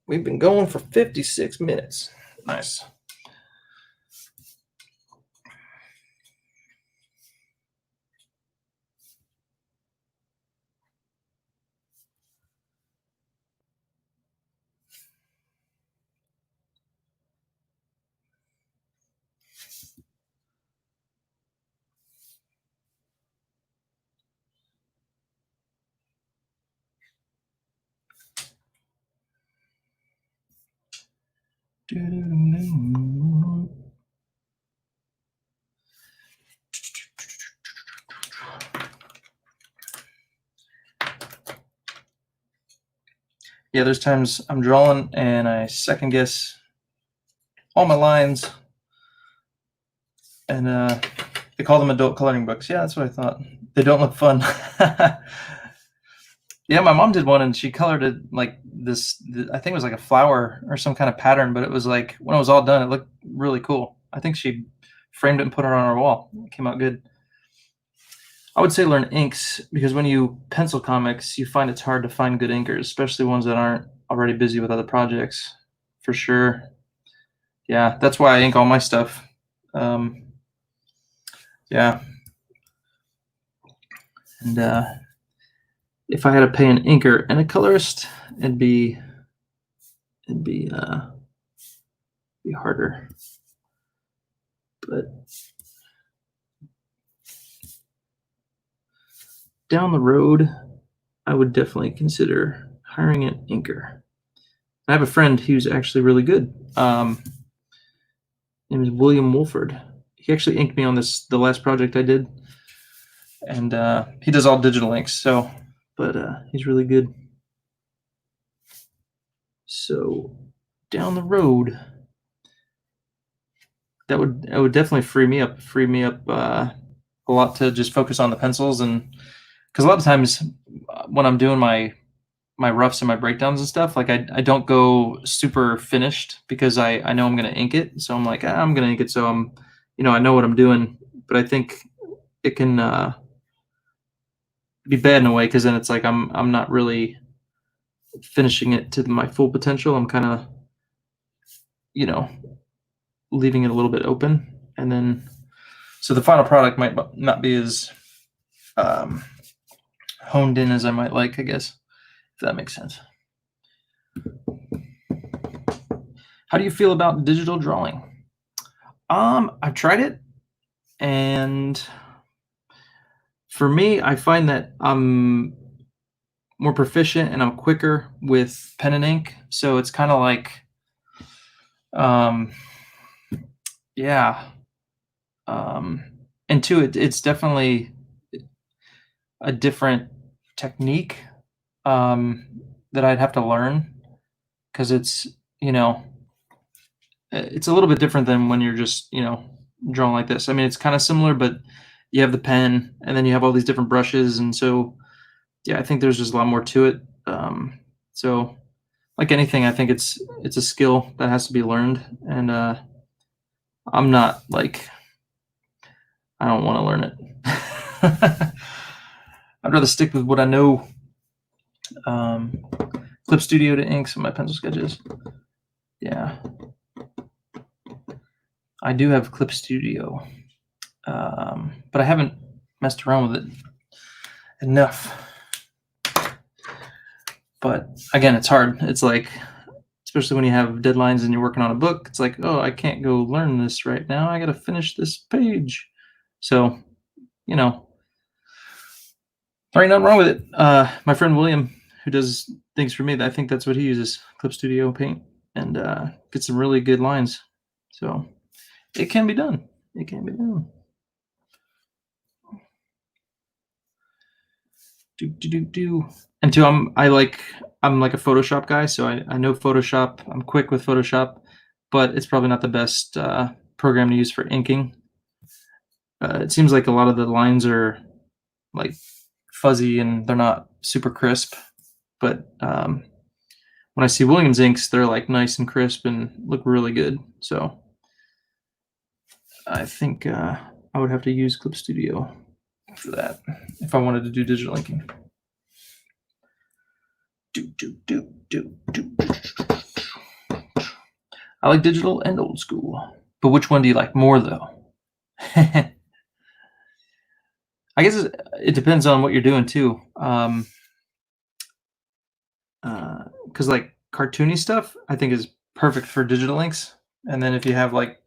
We've been going for 56 minutes. Nice. Yeah, there's times I'm drawing and I second guess all my lines, and they call them adult coloring books. Yeah, that's what I thought. They don't look fun. Yeah, my mom did one, and she colored it like this. I think it was like a flower or some kind of pattern, but it was like when it was all done, it looked really cool. I think she framed it and put it on our wall. It came out good. I would say learn inks, because when you pencil comics, you find it's hard to find good inkers, especially ones that aren't already busy with other projects. For sure. Yeah, that's why I ink all my stuff. Yeah. And if I had to pay an inker and a colorist, it'd be harder. But down the road, I would definitely consider hiring an inker. I have a friend who's actually really good. Name is William Wolford. He actually inked me on the last project I did, and he does all digital inks. So, but he's really good. So down the road, that would definitely free me up a lot to just focus on the pencils. And because a lot of times when I'm doing my roughs and my breakdowns and stuff, like I don't go super finished because I know I'm going to ink it. So I'm like, I'm going to ink it. So I know what I'm doing, but I think it can be bad in a way, because then it's like I'm not really finishing it to my full potential. I'm kind of, leaving it a little bit open, and then so the final product might not be as honed in as I might like, I guess, if that makes sense. How do you feel about digital drawing? I've tried it, and for me, I find that I'm more proficient and I'm quicker with pen and ink. So it's kind of like Um, yeah. And two, it's definitely a different technique that I'd have to learn because it's a little bit different than when you're just, drawing like this. I mean, it's kind of similar, but you have the pen and then you have all these different brushes. And so, yeah, I think there's just a lot more to it. So like anything, I think it's a skill that has to be learned. And I'm not like, I don't want to learn it. I'd rather stick with what I know. Clip Studio to ink some of my pencil sketches. Yeah. I do have Clip Studio, but I haven't messed around with it enough. But again, it's hard. It's like, especially when you have deadlines and you're working on a book, it's like, oh, I can't go learn this right now. I got to finish this page. So, there ain't nothing wrong with it. My friend William, who does things for me, I think that's what he uses, Clip Studio Paint, and gets some really good lines. So it can be done. It can be done. And two, I'm like a Photoshop guy, so I know Photoshop. I'm quick with Photoshop, but it's probably not the best program to use for inking. It seems like a lot of the lines are like fuzzy and they're not super crisp. But when I see Williams inks, they're like nice and crisp and look really good. So I think I would have to use Clip Studio for that if I wanted to do digital inking. I like digital and old school, but which one do you like more, though? I guess it depends on what you're doing too. Because like cartoony stuff, I think is perfect for digital inks, and then if you have like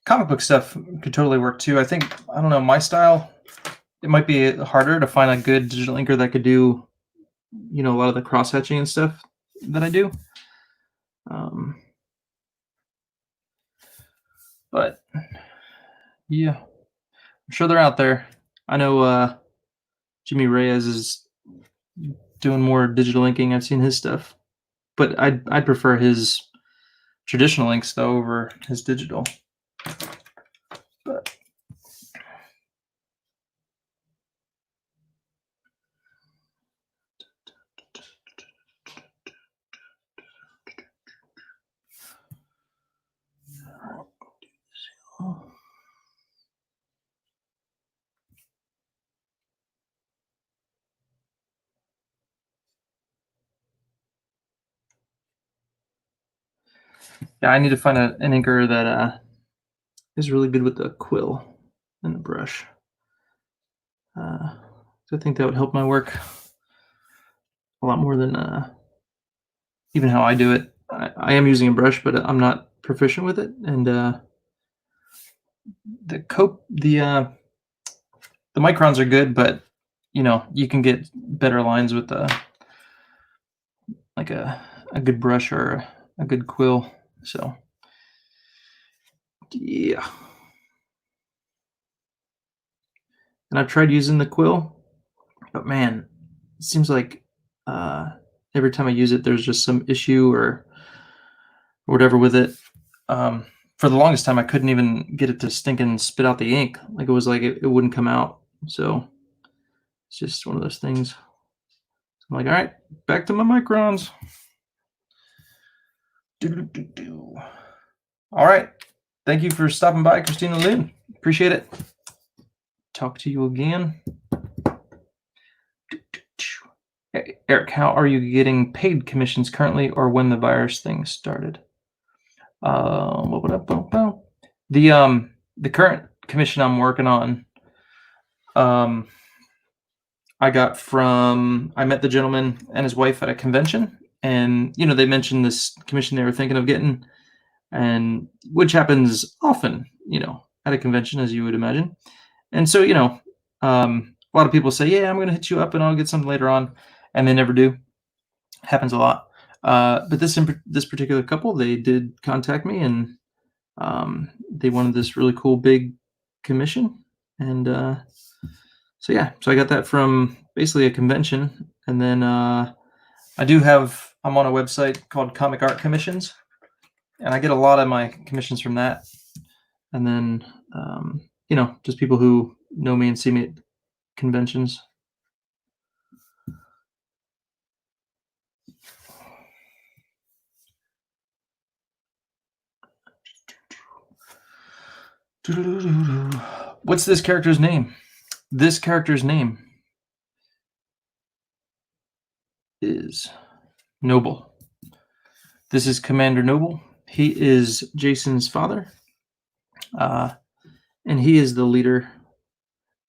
comic book stuff, could totally work too. I think, I don't know, my style, it might be harder to find a good digital inker that could do, a lot of the cross hatching and stuff that I do. But yeah, I'm sure they're out there. I know Jimmy Reyes is doing more digital inking. I've seen his stuff, but I'd prefer his traditional inks though over his digital. But yeah, I need to find an inker that is really good with the quill and the brush. So I think that would help my work a lot more than even how I do it. I am using a brush, but I'm not proficient with it. And the microns are good, but you can get better lines with like a good brush or a good quill. So yeah. And I've tried using the quill, but man, it seems like every time I use it, there's just some issue or whatever with it. For the longest time, I couldn't even get it to stink and spit out the ink. Like it was like it wouldn't come out. So it's just one of those things. So I'm like, all right, back to my microns. All right. Thank you for stopping by, Christina Lynn. Appreciate it. Talk to you again. Hey, Eric, how are you getting paid commissions currently, or when the virus thing started? The current commission I'm working on, I got from, I met the gentleman and his wife at a convention, and they mentioned this commission they were thinking of getting, and which happens often, at a convention, as you would imagine. And so, a lot of people say, yeah, I'm going to hit you up and I'll get something later on. And they never do. Happens a lot. But this particular couple, they did contact me, and they wanted this really cool big commission, and so yeah, so I got that from basically a convention, and then I'm on a website called Comic Art Commissions, and I get a lot of my commissions from that, and then just people who know me and see me at conventions. What's this character's name? This character's name is Noble. This is Commander Noble. He is Jason's father, and he is the leader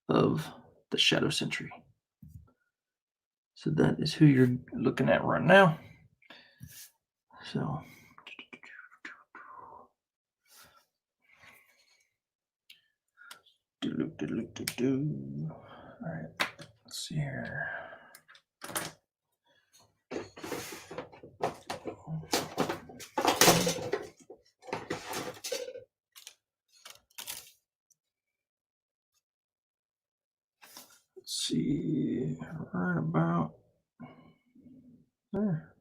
of the Shadow Sentry. So that is who you're looking at right now. So all right, let's see here. Let's see, right about there.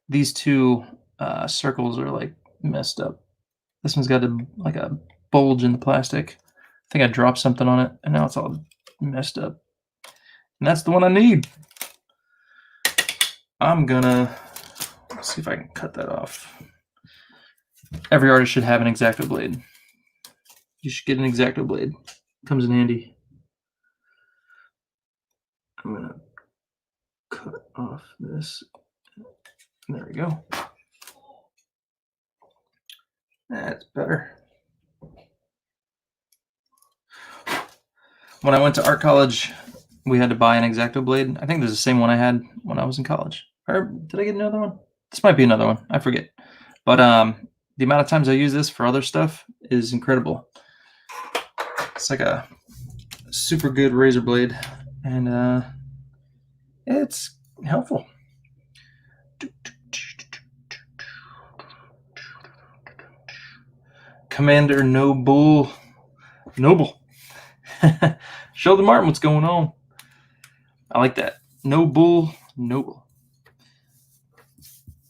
These two circles are like messed up. This one's got like a bulge in the plastic. I think I dropped something on it, and now it's all messed up. And that's the one I need. I'm gonna see if I can cut that off. Every artist should have an X-Acto blade. You should get an X-Acto blade. Comes in handy. I'm gonna cut off this. There we go. That's better. When I went to art college, we had to buy an X-Acto blade. I think this is the same one I had when I was in college. Or did I get another one? This might be another one. I forget. But the amount of times I use this for other stuff is incredible. It's like a super good razor blade, and it's helpful. Commander Noble. Sheldon Martin, what's going on? I like that. Noble.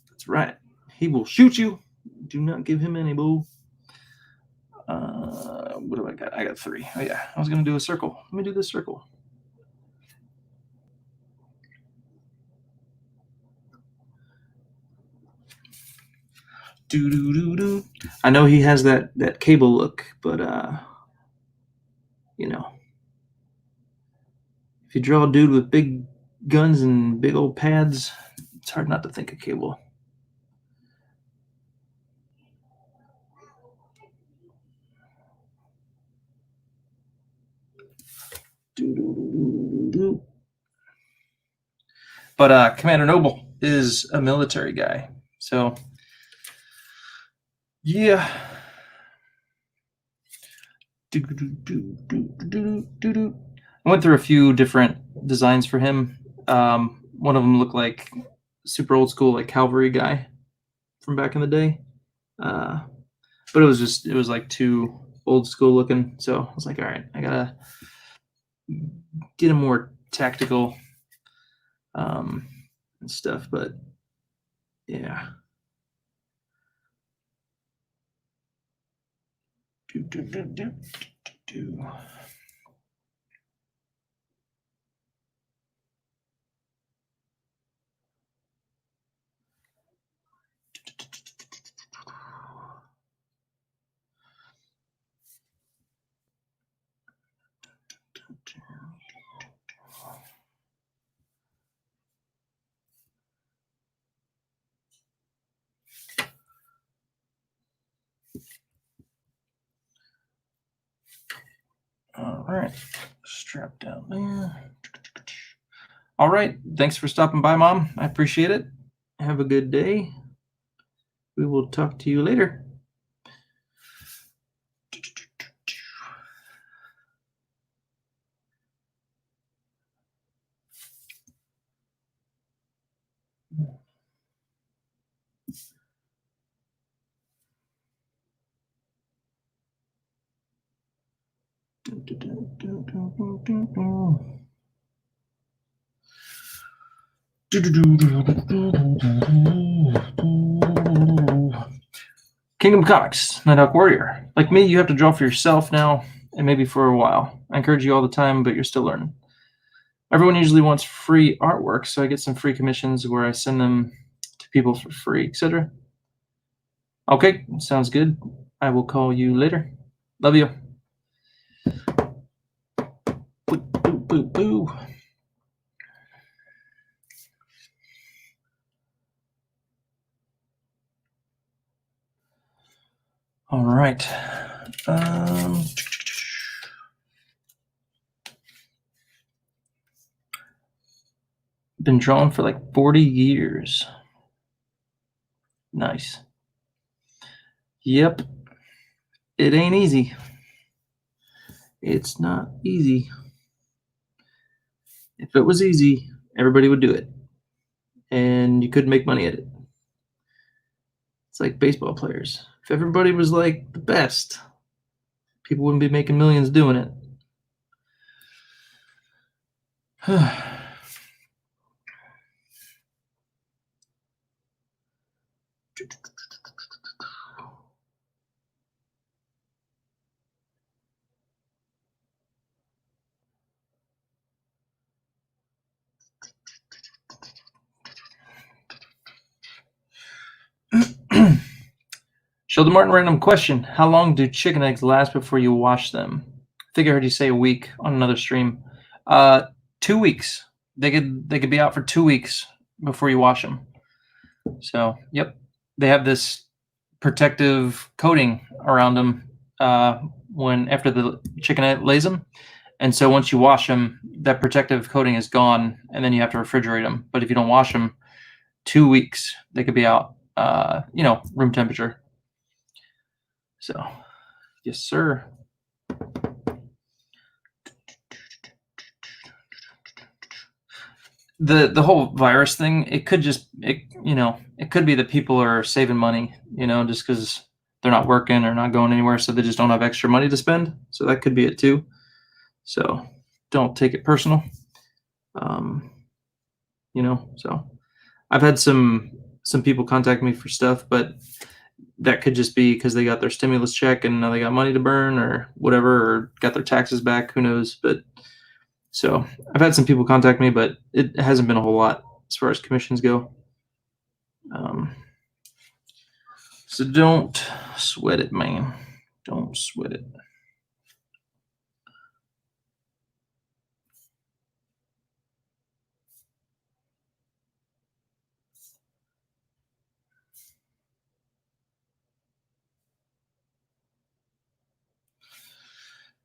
That's right. He will shoot you. Do not give him any bull. What do I got? I got 3. Oh yeah, I was gonna do a circle. Let me do this circle. Do. I know he has that cable look, but if you draw a dude with big guns and big old pads, it's hard not to think of Cable. But Commander Noble is a military guy, so yeah. I went through a few different designs for him. One of them looked like super old school, like cavalry guy from back in the day. But it was like too old school looking. So I was like, all right, I gotta get a more tactical and stuff. But yeah. All right, strap down there. All right, thanks for stopping by, Mom. I appreciate it. Have a good day. We will talk to you later. Kingdom Comics, Nighthawk Warrior. Like me, you have to draw for yourself now, and maybe for a while. I encourage you all the time, but you're still learning. Everyone usually wants free artwork, so I get some free commissions where I send them to people for free, etc. Okay, sounds good. I will call you later. Love you. Boo, boo, boo, boo. All right. Been drawing for like 40 years. Nice. Yep. It ain't easy. It's not easy. If it was easy, everybody would do it. And you could make money at it. It's like baseball players. If everybody was like the best, people wouldn't be making millions doing it. Sheldon Martin, random question. How long do chicken eggs last before you wash them? I think I heard you say a week on another stream. 2 weeks. They could be out for 2 weeks before you wash them. So, yep. They have this protective coating around them after the chicken egg lays them. And so once you wash them, that protective coating is gone, and then you have to refrigerate them. But if you don't wash them, 2 weeks, they could be out, room temperature. So, yes, sir. The whole virus thing, it could be that people are saving money, just because they're not working or not going anywhere, so they just don't have extra money to spend. So that could be it too. So don't take it personal. So I've had some people contact me for stuff, but that could just be because they got their stimulus check and now they got money to burn or whatever, or got their taxes back. Who knows? But so I've had some people contact me, but it hasn't been a whole lot as far as commissions go. So don't sweat it, man. Don't sweat it.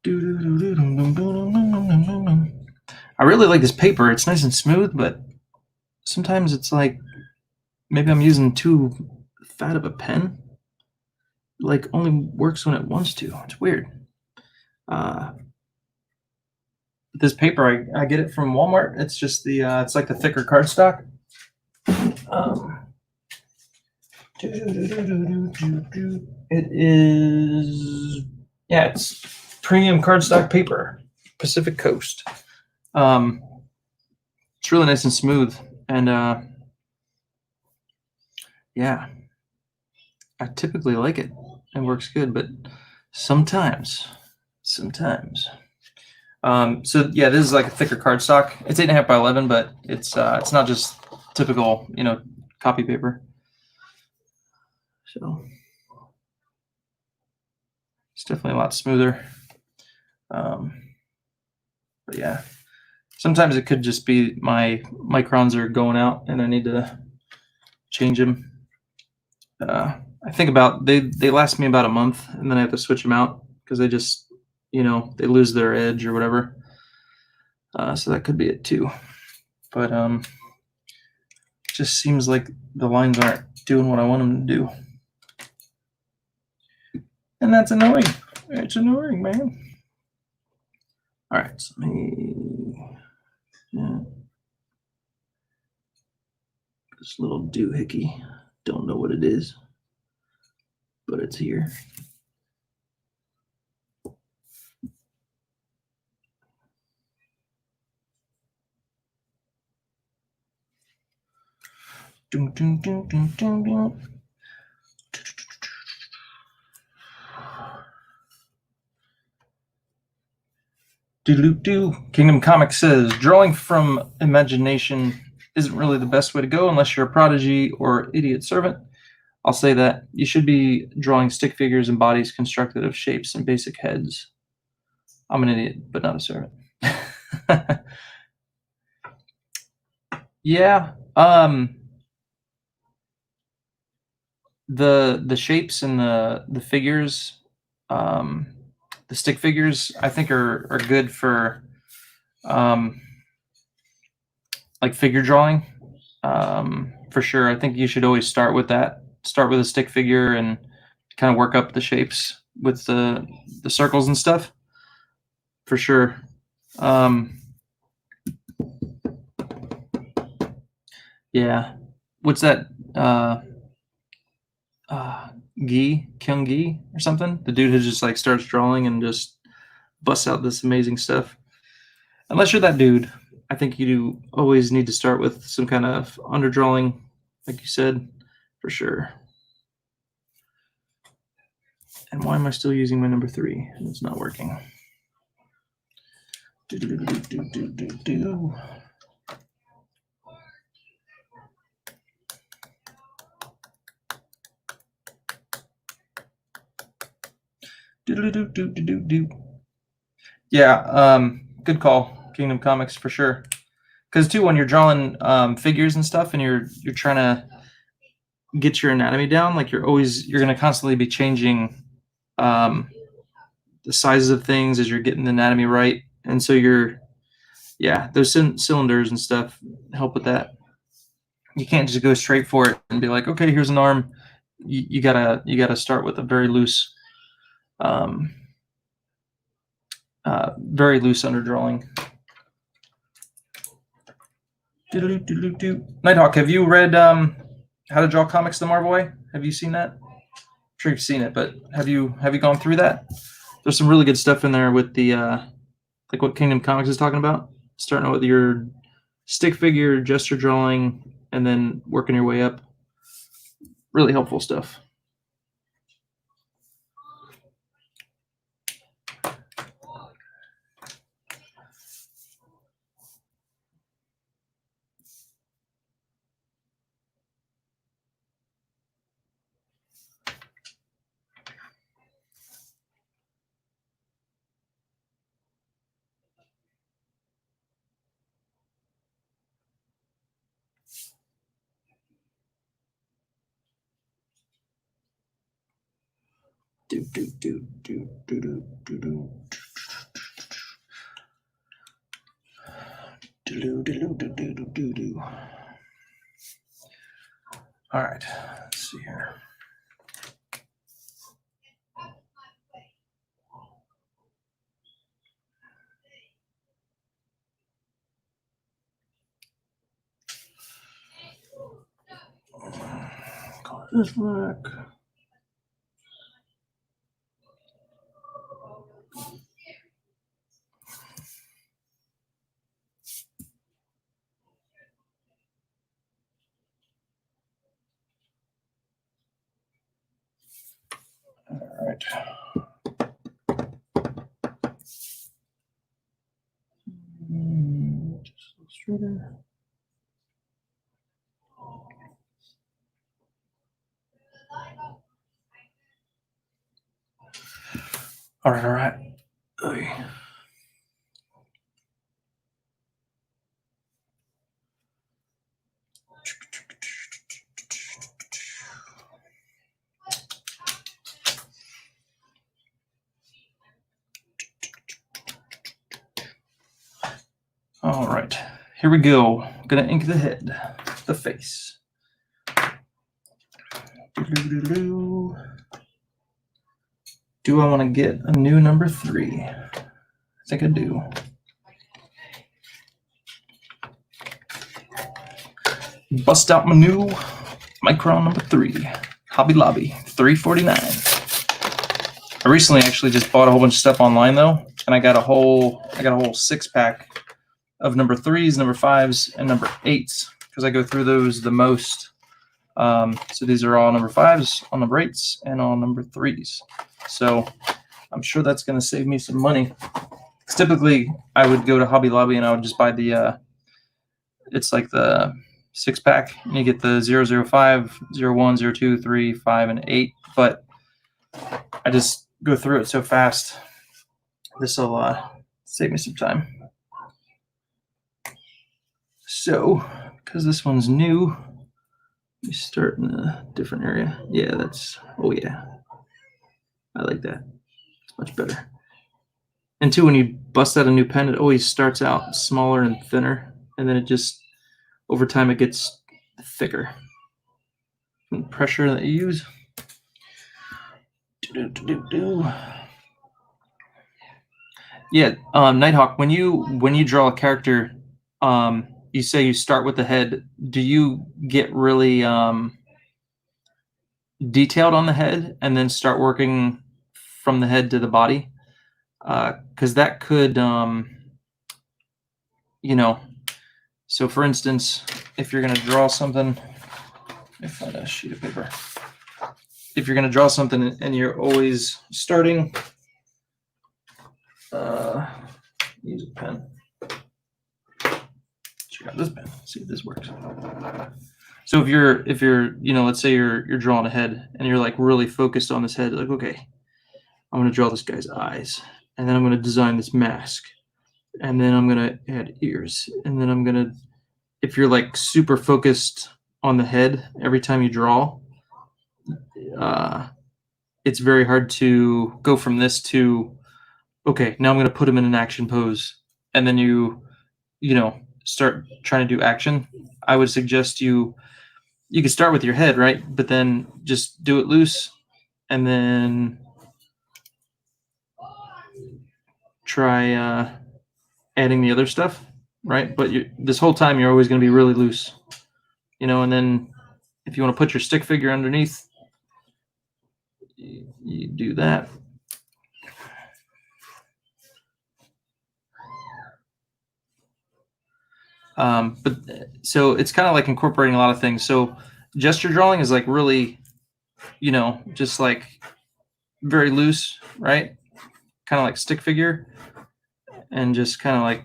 I really like this paper. It's nice and smooth, but sometimes it's like maybe I'm using too fat of a pen. Like only works when it wants to. It's weird. This paper, I get it from Walmart. It's just it's like the thicker cardstock. It is, it's premium cardstock paper, Pacific Coast. It's really nice and smooth, and I typically like it. It works good, but sometimes. So this is like a thicker cardstock. It's 8.5 by 11, but it's not just typical, copy paper. So it's definitely a lot smoother. But yeah, sometimes it could just be my microns are going out and I need to change them. I think about they last me about a month, and then I have to switch them out because they just they lose their edge or whatever. So that could be it too. But it just seems like the lines aren't doing what I want them to do, and that's annoying. It's annoying, man. All right, so let me this little doohickey. Don't know what it is, but it's here. Dun, dun, dun, dun, dun, dun. Do-do-do. Kingdom Comics says, drawing from imagination isn't really the best way to go unless you're a prodigy or idiot servant. I'll say that. You should be drawing stick figures and bodies constructed of shapes and basic heads. I'm an idiot, but not a servant. Yeah. The shapes and the figures, the stick figures, I think are good for like figure drawing. For sure. I think you should always start with that. Start with a stick figure and kind of work up the shapes with the circles and stuff. For sure. Yeah. What's that? Kyung Gi or something. The dude who just like starts drawing and just busts out this amazing stuff. Unless you're that dude, I think you do always need to start with some kind of underdrawing, like you said, for sure. And why am I still using my number 3? And it's not working. Do. Yeah, good call, Kingdom Comics, for sure. Because too, when you're drawing figures and stuff, and you're trying to get your anatomy down, like you're gonna constantly be changing the sizes of things as you're getting the anatomy right, and so those cylinders and stuff help with that. You can't just go straight for it and be like, okay, here's an arm. You gotta start with a very loose underdrawing. Nighthawk, have you read How to Draw Comics the Marvel Way? Have you seen that? I'm sure you've seen it, but have you gone through that? There's some really good stuff in there with the like what Kingdom Comics is talking about. Starting out with your stick figure, gesture drawing, and then working your way up. Really helpful stuff. All right, let's see here. Call this back. All right. Just Illustrator. All right. Okay. All right, here we go. Gonna ink the head, the face. Do I want to get a new number 3? I think I do. Bust out my new Micron number 3, Hobby Lobby 349. I recently actually just bought a whole bunch of stuff online though, and I got a whole 6-pack of number 3s, number 5s, and number 8s because I go through those the most So these are all number 5s, all number 8s, and all number 3s. So I'm sure that's going to save me some money. Typically, I would go to Hobby Lobby and I would just buy the, it's like the 6-pack, and you get the 005, 01, 02, 3, 5, and 8. But I just go through it so fast. This will save me some time. So, because this one's new, we start in a different area. Yeah, that's, oh yeah, I like that. It's much better. And too, when you bust out a new pen, it always starts out smaller and thinner, and then it just, over time, it gets thicker. And pressure that you use. Yeah, Nighthawk, when you draw a character, you say you start with the head. Do you get really detailed on the head and then start working from the head to the body? Because that could, you know, so for instance, if you're going to draw something, let me find a sheet of paper. If you're going to draw something and you're always starting, use a pen. Check out this pen. See if this works. So if you're, you know, let's say you're drawing a head and you're like really focused on this head, like, okay, I'm going to draw this guy's eyes, and then I'm going to design this mask, and then I'm going to add ears, and then I'm going to, if you're like super focused on the head every time you draw, it's very hard to go from this to, okay, now I'm going to put him in an action pose, and then you know, start trying to do action. I would suggest you can start with your head, right? But then just do it loose, and then try adding the other stuff, right? But this whole time you're always going to be really loose, you know. And then if you want to put your stick figure underneath, you do that. But so it's kind of like incorporating a lot of things. So gesture drawing is like really, you know, just like very loose, right? Kind of like stick figure, and just kind of like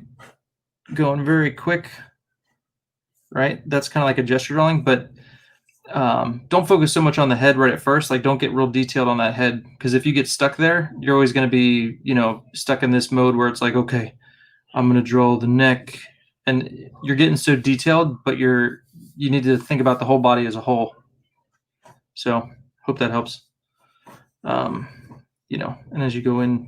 going very quick, right? That's kind of like a gesture drawing, but don't focus so much on the head right at first. Like, don't get real detailed on that head, because if you get stuck there, you're always going to be, you know, stuck in this mode where it's like, okay, I'm going to draw the neck, and you're getting so detailed, but you need to think about the whole body as a whole. So hope that helps. You know, and as you go in,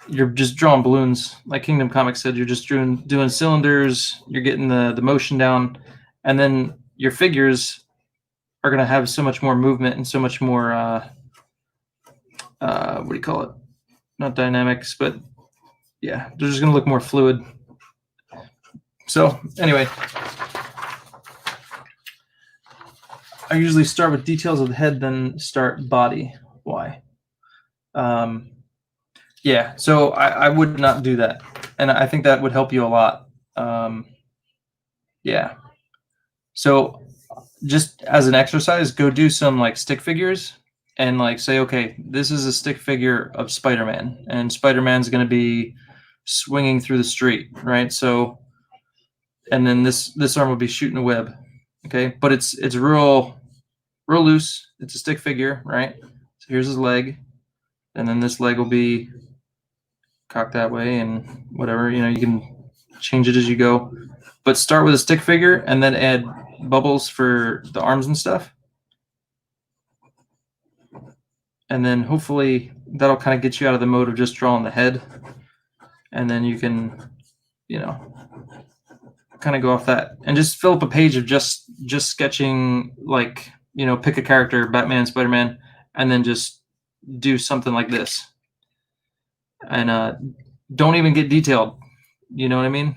you're just drawing balloons. Like Kingdom Comics said, you're just doing cylinders. You're getting the motion down, and then your figures are going to have so much more movement and so much more, what do you call it? Not dynamics, but yeah, they're just going to look more fluid. So anyway, I usually start with details of the head, then start body. Why? Yeah, so I would not do that, and I think that would help you a lot. Yeah. So just as an exercise, go do some like stick figures and like say, okay, this is a stick figure of Spider-Man, and Spider-Man's going to be swinging through the street, right? So, and then this arm will be shooting a web, okay? But it's real loose. It's a stick figure, right? So here's his leg, and then this leg will be cocked that way, and whatever, you know, you can change it as you go. But start with a stick figure and then add bubbles for the arms and stuff. And then hopefully that'll kind of get you out of the mode of just drawing the head. And then you can, you know, kind of go off that and just fill up a page of just sketching, like, you know, pick a character, Batman, Spider-Man, and then just do something like this. And don't even get detailed. You know what I mean?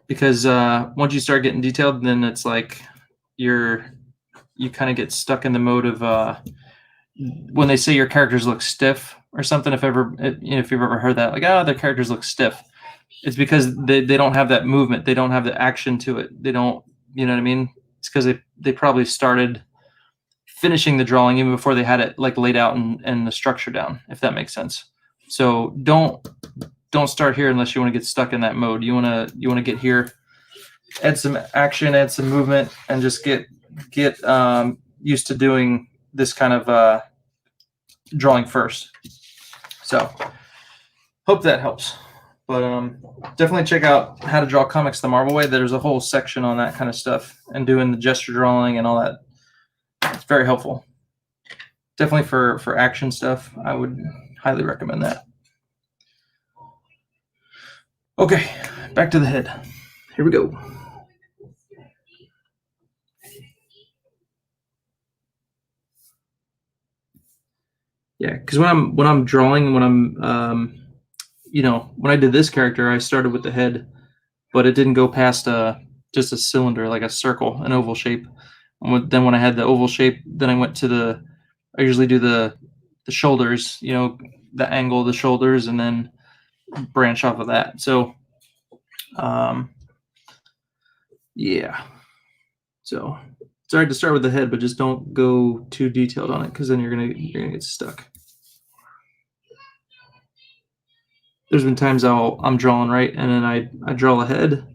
Because once you start getting detailed, then it's like you kind of get stuck in the mode of when they say your characters look stiff or something. If you've ever heard that, like, oh, their characters look stiff, it's because they don't have that movement. They don't have the action to it. They don't You know what I mean? It's because they probably started finishing the drawing even before they had it like laid out and the structure down, if that makes sense. So don't start here unless you want to get stuck in that mode. You want to get here, add some action, add some movement, and just get used to doing this kind of drawing first. So hope that helps. But definitely check out How to Draw Comics the Marvel Way. There's a whole section on that kind of stuff and doing the gesture drawing and all that. It's very helpful. Definitely for action stuff, I would highly recommend that. Okay, back to the head. Here we go. Yeah, because when I'm drawing, when I'm when I did this character, I started with the head, but it didn't go past just a cylinder, like a circle, an oval shape. Then when I had the oval shape, then I went to I usually do the shoulders, the angle of the shoulders, and then branch off of that. So, yeah. So it's all right to start with the head, but just don't go too detailed on it, because then you're gonna get stuck. There's been times I'm drawing right, and then I draw a head,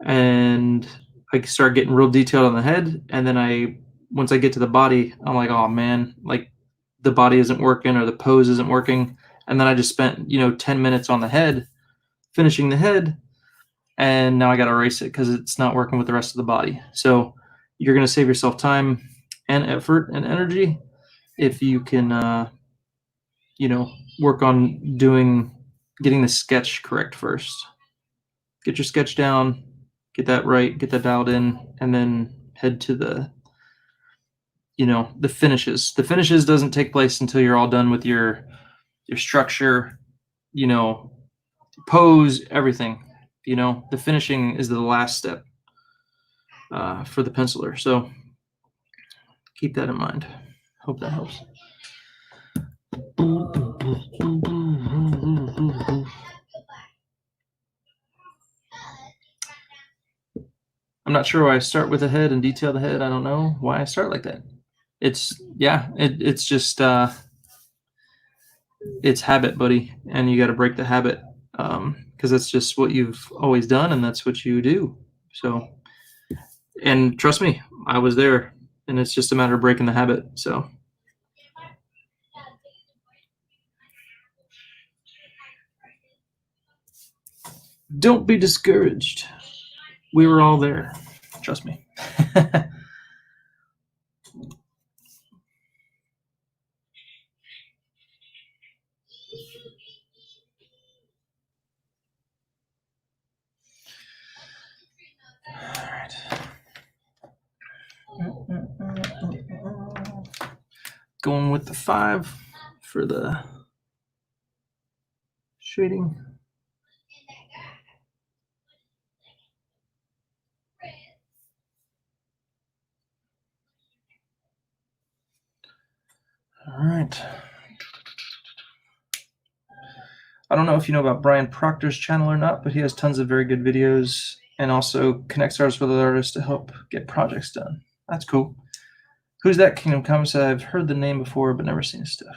and I start getting real detailed on the head, and then once I get to the body, I'm like, oh man, like the body isn't working or the pose isn't working, and then I just spent 10 minutes on the head, finishing the head, and now I got to erase it because it's not working with the rest of the body. So you're going to save yourself time and effort and energy if you can work on getting the sketch correct first. Get your sketch down, get that right, get that dialed in, and then head to the finishes. The finishes doesn't take place until you're all done with your structure, pose, everything. The finishing is the last step for the penciler. So keep that in mind. Hope that helps. I'm not sure why I start with the head and detail the head. I don't know why I start like that. It's just it's habit, buddy, and you got to break the habit, because that's just what you've always done and that's what you do. So, and trust me, I was there, and it's just a matter of breaking the habit. So don't be discouraged. We were all there. Trust me. All right. Going with the 5 for the shading. All right. I don't know if you know about Brian Proctor's channel or not, but he has tons of very good videos and also connects artists with other artists to help get projects done. That's cool. Who's That Kingdom Comes? I've heard the name before, but never seen his stuff.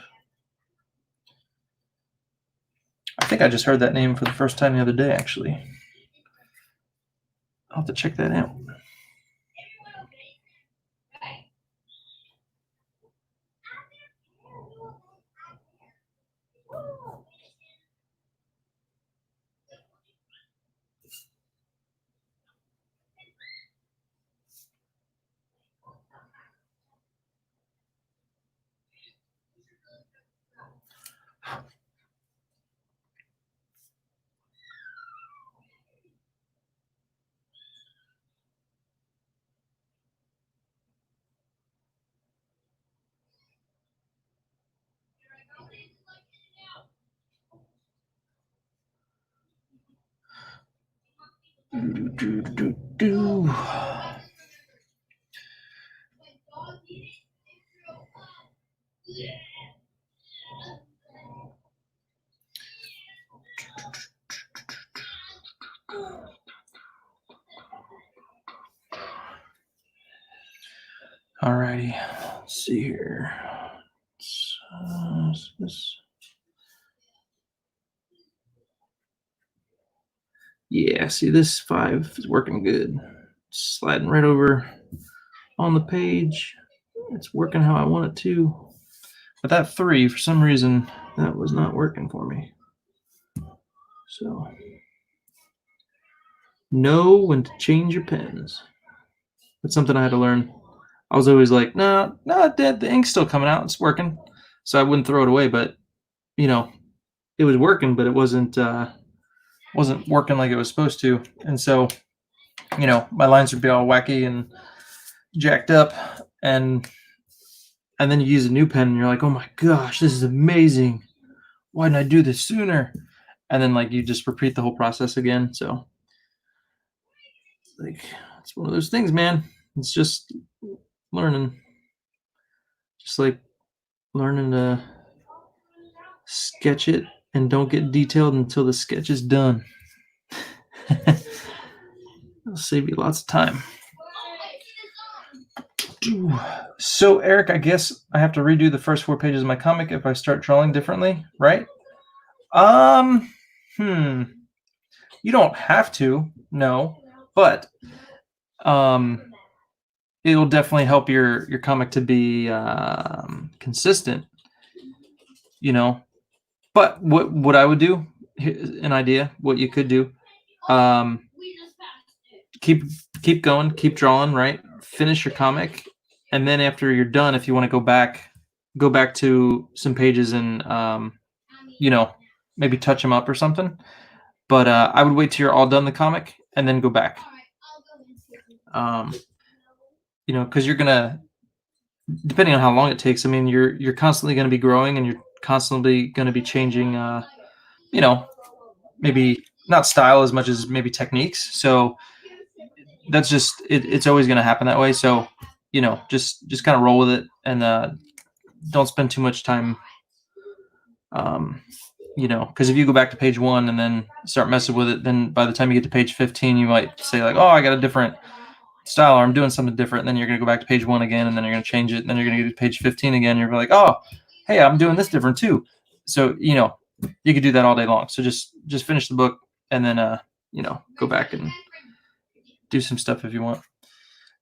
I think I just heard that name for the first time the other day, actually. I'll have to check that out. Alrighty, let's see here. Yeah, see, this 5 is working good. Sliding right over on the page. It's working how I want it to. But that 3, for some reason, that was not working for me. So, know when to change your pens. That's something I had to learn. I was always like, nah, the ink's still coming out. It's working. So I wouldn't throw it away, but, you know, it was working, but it wasn't working like it was supposed to. And so, you know, my lines would be all wacky and jacked up, and then you use a new pen and you're like, oh my gosh, this is amazing. Why didn't I do this sooner? And then like you just repeat the whole process again. So like it's one of those things, man. It's just learning. Just like learning to sketch it and don't get detailed until the sketch is done. It'll save you lots of time. So Eric, I guess I have to redo the first 4 pages of my comic if I start drawing differently, right? You don't have to, no, but it'll definitely help your comic to be consistent, you know. But what I would do, an idea, what you could do, keep going, keep drawing, right? Finish your comic, and then after you're done, if you want to go back to some pages and you know, maybe touch them up or something. But I would wait till you're all done the comic and then go back. You know, because you're gonna, depending on how long it takes. I mean, you're constantly going to be growing, and you're constantly going to be changing. You know, maybe not style as much as maybe techniques. So that's just it's always going to happen that way. So you know, just kind of roll with it, and don't spend too much time. You know, because if you go back to page 1 and then start messing with it, then by the time you get to page 15, you might say like, oh, I got a different style, or I'm doing something different. And then you're going to go back to page 1 again, and then you're going to change it. And then you're going to get to page 15 again. You're like, oh, hey, I'm doing this different too. So, you know, you could do that all day long. So just finish the book, and then, you know, go back and do some stuff if you want.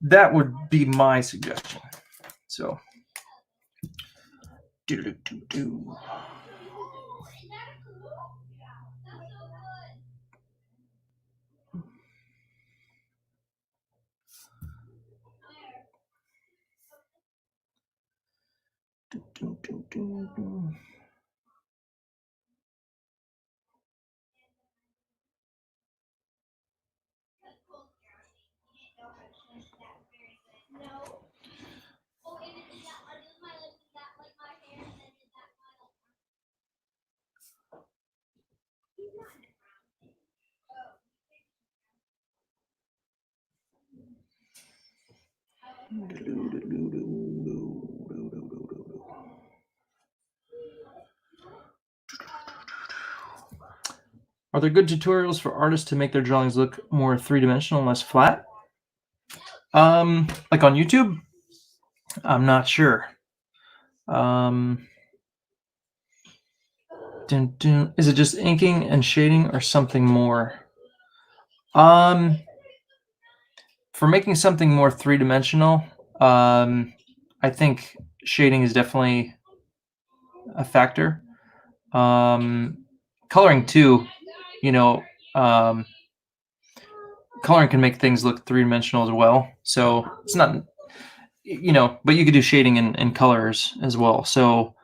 That would be my suggestion. So, do. Are there good tutorials for artists to make their drawings look more 3-dimensional and less flat? Like on YouTube? I'm not sure. Is it just inking and shading or something more? For making something more 3-dimensional, I think shading is definitely a factor. Coloring too, you know, coloring can make things look 3-dimensional as well. So it's not, you know, but you could do shading and colors as well. So,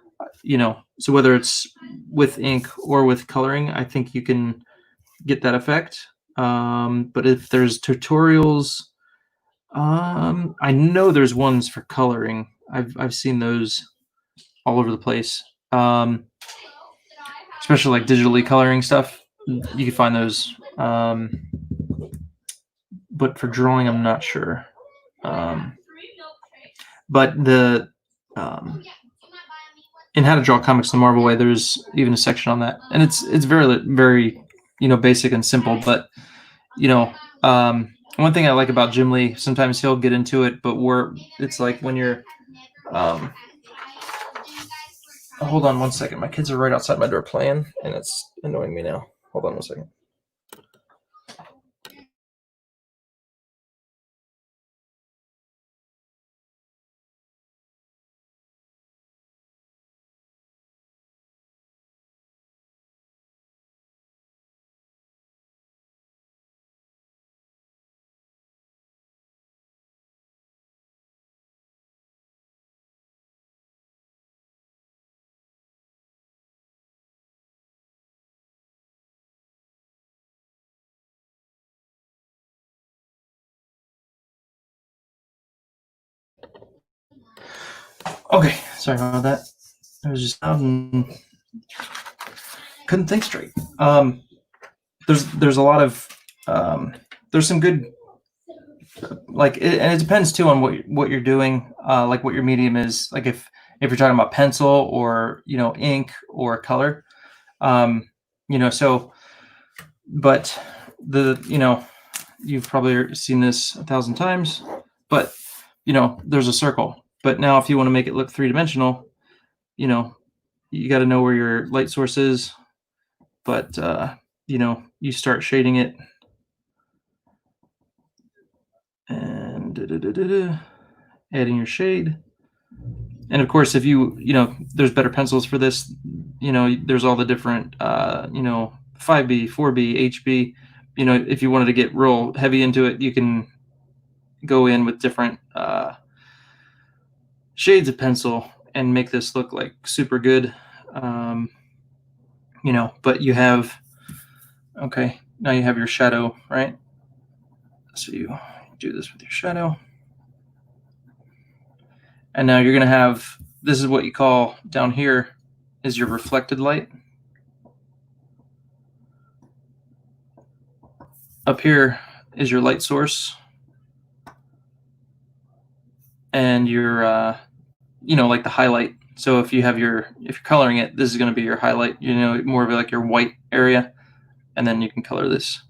you know, so whether it's with ink or with coloring, I think you can get that effect. But if there's tutorials, I know there's ones for coloring. I've seen those all over the place. Especially like digitally coloring stuff, you can find those. But for drawing, I'm not sure. But the in How to Draw Comics the Marvel Way, there's even a section on that, and it's very, very, you know, basic and simple. But you know, One thing I like about Jim Lee, sometimes he'll get into it, but it's like when you're, hold on one second. My kids are right outside my door playing, and it's annoying me now. Hold on one second. Okay, sorry about that. I was just out and couldn't think straight. There's a lot of there's some good, and it depends too on what you're doing, like what your medium is. Like if you're talking about pencil or ink or color, so but you've probably seen this 1,000 times, but there's a circle. But now if you want to make it look three-dimensional, you got to know where your light source is. But you start shading it and adding your shade. And of course, if there's better pencils for this. There's all the different 5B, 4B, HB. If you wanted to get real heavy into it, you can go in with different shades of pencil and make this look like super good. But you have, now you have your shadow, right? So you do this with your shadow. And now you're going to have, this is what you call down here is your reflected light. Up here is your light source. And your, like the highlight. So if you're coloring it, this is going to be your highlight, more of like your white area. And then you can color this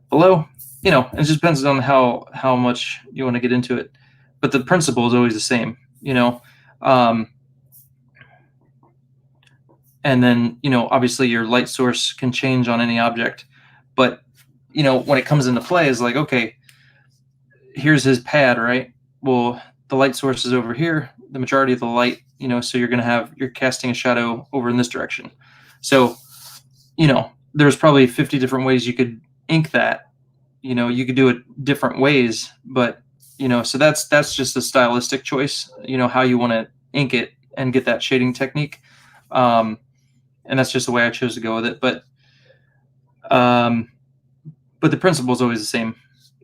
below. It just depends on how much you want to get into it. But the principle is always the same, and then, obviously your light source can change on any object. But, when it comes into play is like, okay, here's his pad, right? Well, the light source is over here, the majority of the light, so you're casting a shadow over in this direction. So, there's probably 50 different ways you could ink that. You could do it different ways, but, so that's just a stylistic choice, how you want to ink it and get that shading technique. And that's just the way I chose to go with it. But the principle is always the same.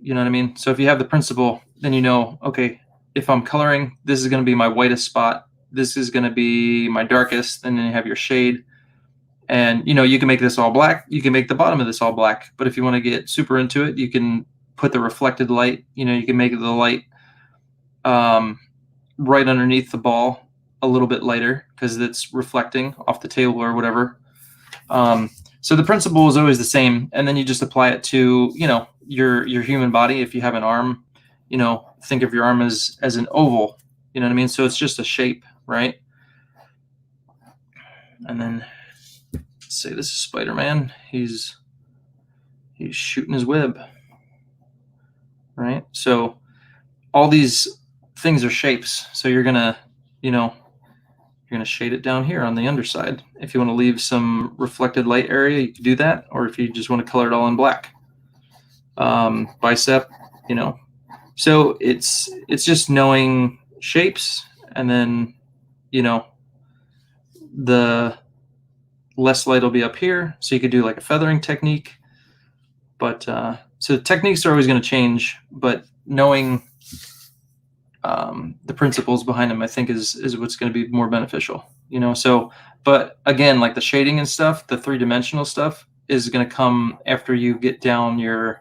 You know what I mean? So if you have the principle, then okay, if I'm coloring, this is going to be my whitest spot. This is going to be my darkest. And then you have your shade. And, you can make this all black. You can make the bottom of this all black. But if you want to get super into it, you can put the reflected light. You can make the light right underneath the ball a little bit lighter because it's reflecting off the table or whatever. So the principle is always the same. And then you just apply it to, your human body. If you have an arm, think of your arm as an oval. You know what I mean? So it's just a shape, right? And then say this is Spider-Man. He's shooting his web, right? So all these things are shapes. So you're gonna shade it down here on the underside. If you want to leave some reflected light area, you can do that. Or if you just want to color it all in black, bicep, So it's just knowing shapes, and then the less light will be up here. So you could do like a feathering technique. But so techniques are always going to change, but knowing the principles behind them, I think is what's going to be more beneficial. So, but again, like the shading and stuff, the three-dimensional stuff is going to come after you get down your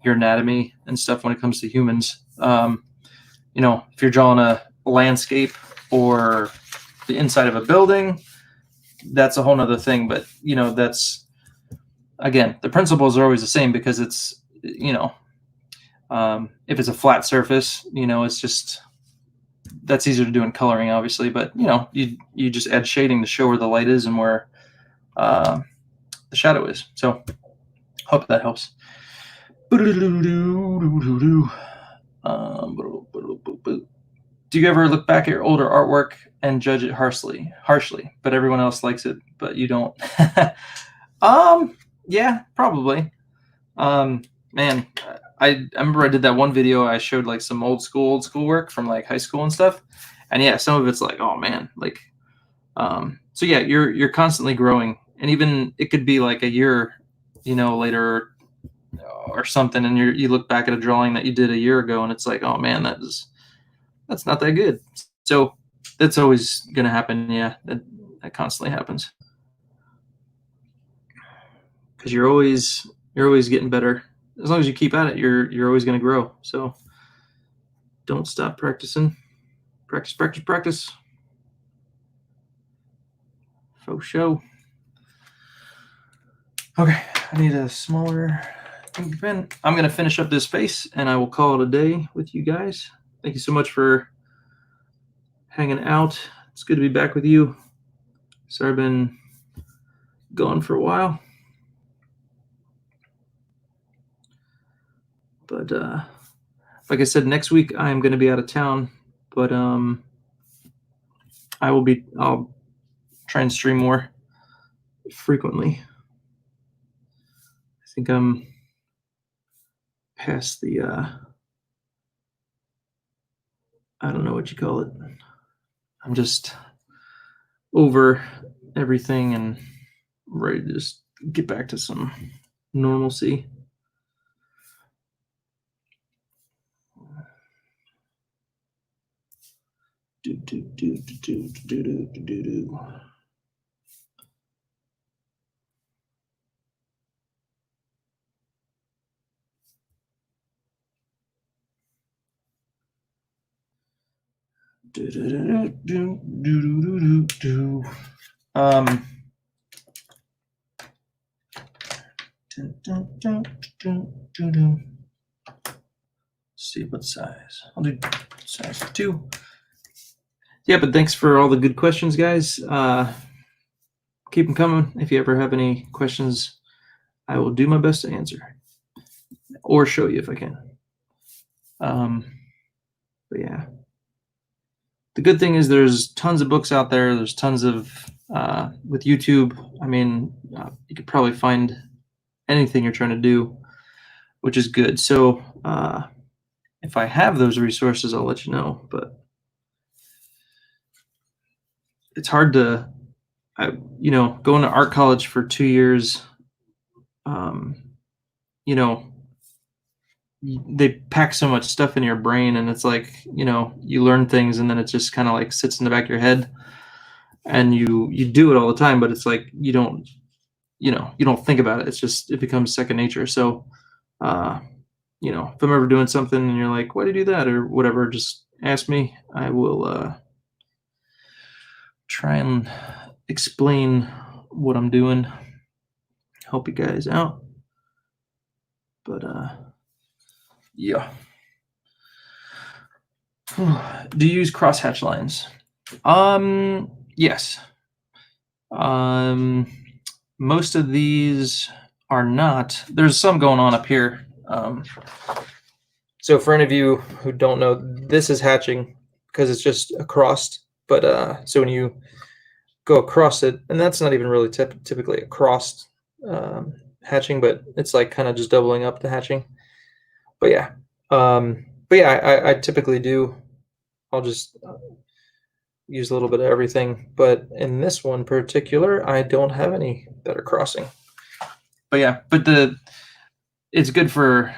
anatomy and stuff when it comes to humans. If you're drawing a landscape or the inside of a building, that's a whole nother thing. But that's, again, the principles are always the same because it's If it's a flat surface, it's just, that's easier to do in coloring, obviously, but you just add shading to show where the light is and where the shadow is. So hope that helps. Do you ever look back at your older artwork and judge it harshly, but everyone else likes it, but you don't? Yeah, probably. Man, I remember I did that one video. I showed like some old school work from like high school and stuff. And yeah, some of it's like, oh man, like, so yeah, you're constantly growing, and even it could be like a year, later or something, and you look back at a drawing that you did a year ago, and it's like, oh man, that's not that good. So that's always gonna happen. Yeah, that constantly happens, because you're always getting better. As long as you keep at it, you're always gonna grow. So don't stop practicing. Practice. Faux show. Okay, I need a smaller ink pen. I'm gonna finish up this face, and I will call it a day with you guys. Thank you so much for hanging out. It's good to be back with you. Sorry I've been gone for a while, but like I said, next week I am going to be out of town, but I'll try and stream more frequently. I think I'm past the I don't know what you call it. I'm just over everything and ready to just get back to some normalcy. See what size. I'll do size 2. Yeah, but thanks for all the good questions, guys. Keep them coming. If you ever have any questions, I will do my best to answer or show you if I can. But yeah, the good thing is there's tons of books out there. There's tons of with YouTube. I mean, you could probably find anything you're trying to do, which is good. So if I have those resources, I'll let you know. But it's hard to, going to art college for 2 years. They pack so much stuff in your brain, and it's like, you learn things, and then it just kind of like sits in the back of your head, and you do it all the time, but it's like you don't think about it. It's just, it becomes second nature. So if I'm ever doing something and you're like, why do you do that or whatever, just ask me. I will try and explain what I'm doing, help you guys out. But yeah. Do you use crosshatch lines? Yes. Most of these are not. There's some going on up here. So for any of you who don't know, this is hatching because it's just across. But so when you go across it, and that's not even really typically a crossed hatching, but it's like kind of just doubling up the hatching. But yeah, I typically do. I'll just use a little bit of everything, but in this one particular, I don't have any that are crossing. But yeah, but it's good for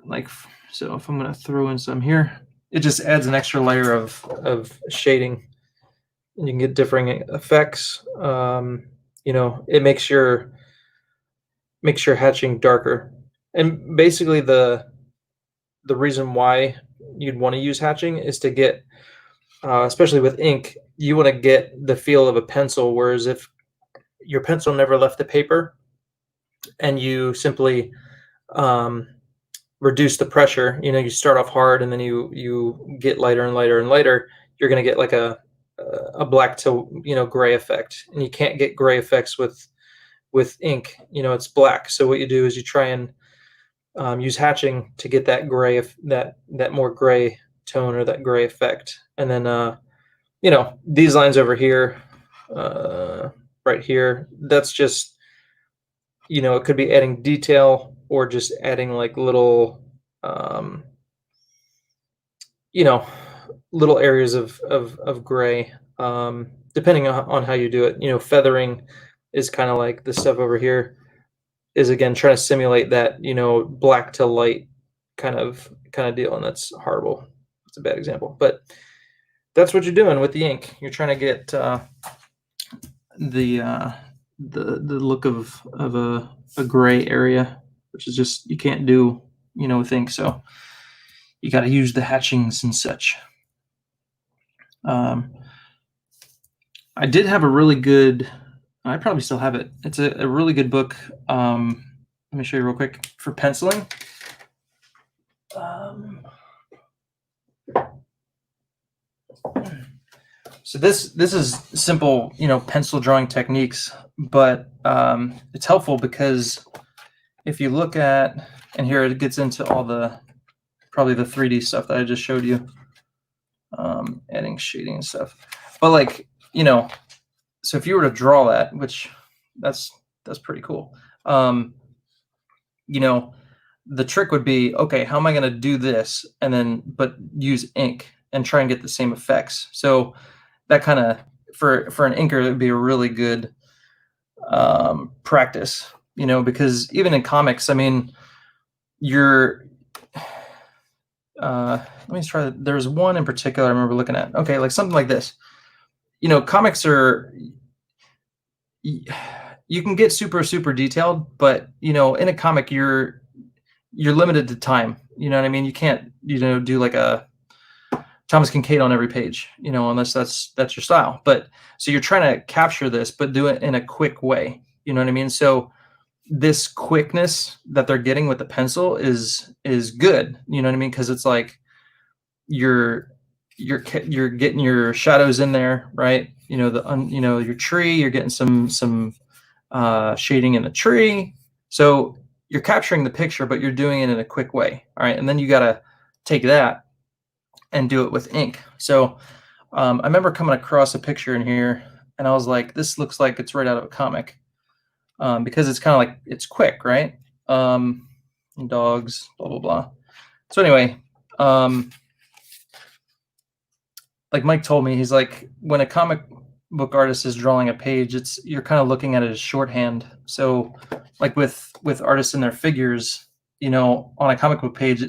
like, so if I'm gonna throw in some here, it just adds an extra layer of shading, and you can get differing effects. It makes your hatching darker, and basically the reason why you'd want to use hatching is to get, especially with ink, you want to get the feel of a pencil, whereas if your pencil never left the paper and you simply reduce the pressure. You start off hard and then you get lighter and lighter and lighter. You're going to get like a black to gray effect, and you can't get gray effects with ink. It's black. So what you do is you try and use hatching to get that gray, that more gray tone or that gray effect. And then these lines over here, right here, that's just it could be adding detail or just adding like um, you know, little areas of gray, depending on how you do it. Feathering is kind of like the stuff over here is again trying to simulate that black to light kind of deal, and that's horrible. It's a bad example, but that's what you're doing with the ink. You're trying to get the look of a gray area, which is just you can't do with ink. So you got to use the hatchings and such. I did have a really good. I probably still have it. It's a really good book. Let me show you real quick for penciling. So this is simple, pencil drawing techniques, but it's helpful because if you look at, and here it gets into all probably the 3D stuff that I just showed you, adding shading and stuff. But like, so if you were to draw that, which that's pretty cool. The trick would be, okay, how am I going to do this? And then, but use ink and try and get the same effects. So that kind of, for an inker, it would be a really good practice, because even in comics, I mean, let me try. There's one in particular I remember looking at. Okay, like something like this. Comics are, you can get super detailed, but in a comic you're limited to time. You know what I mean? You can't do like a Thomas Kincaid on every page, unless that's your style. But so you're trying to capture this, but do it in a quick way. You know what I mean? So this quickness that they're getting with the pencil is good. You know what I mean? Because it's like you're getting your shadows in there, right? Your tree. You're getting some shading in the tree. So you're capturing the picture, but you're doing it in a quick way. All right, and then you got to take that and do it with ink. So I remember coming across a picture in here, and I was like, "This looks like it's right out of a comic," because it's kind of like it's quick, right? Dogs, blah blah blah. So anyway, like Mike told me, he's like, when a comic book artist is drawing a page, you're kind of looking at it as shorthand. So like with artists and their figures, on a comic book page,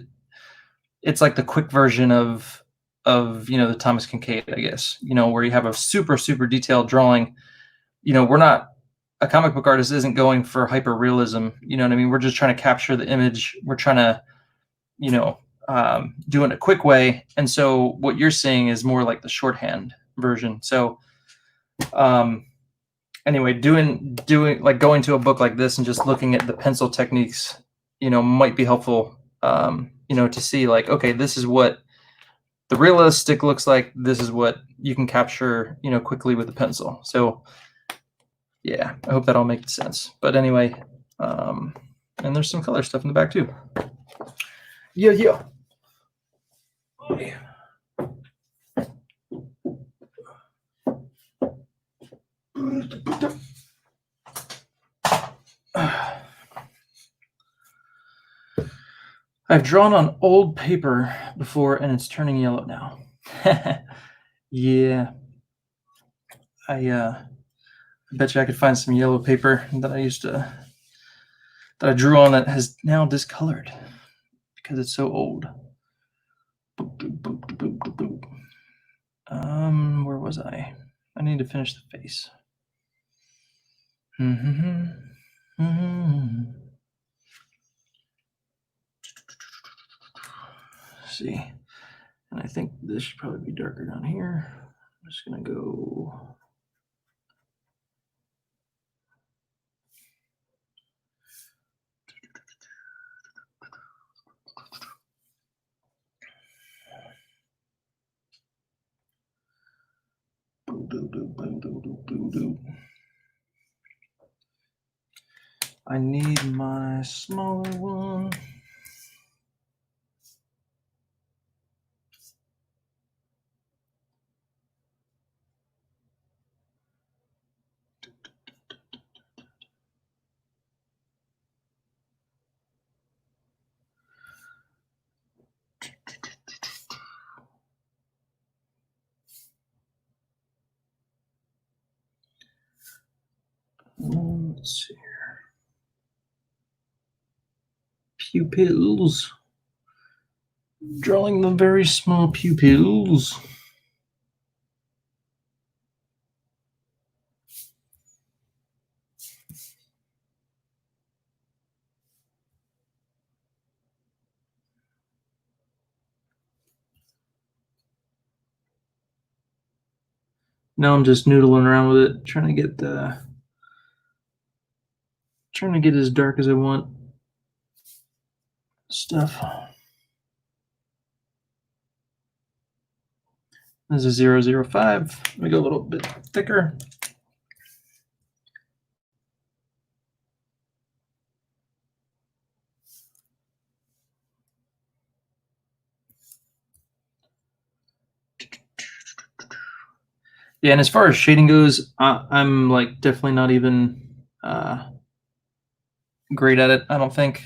it's like the quick version of the Thomas Kincaid, I guess, where you have a super detailed drawing. We're not, a comic book artist isn't going for hyper realism. You know what I mean? We're just trying to capture the image. We're trying to, do it in a quick way. And so what you're seeing is more like the shorthand version. So anyway, doing like going to a book like this and just looking at the pencil techniques, might be helpful, to see like, okay, this is what the realistic looks like. This is what you can capture, quickly with the pencil. So yeah, I hope that all makes sense. But anyway, and there's some color stuff in the back too. Yeah. Oh, yeah. I've drawn on old paper before and it's turning yellow now. Yeah. I bet you I could find some yellow paper that I drew on that has now discolored because it's so old. Where was I? I need to finish the face. Let's see. And I think this should probably be darker down here. I'm just gonna go. I need my smaller one. Let's see here. Pupils. Drawing the very small pupils. Now I'm just noodling around with it, trying to get as dark as I want stuff. This is 005. Let me go a little bit thicker. Yeah, and as far as shading goes, I'm like definitely not even great at it, I don't think.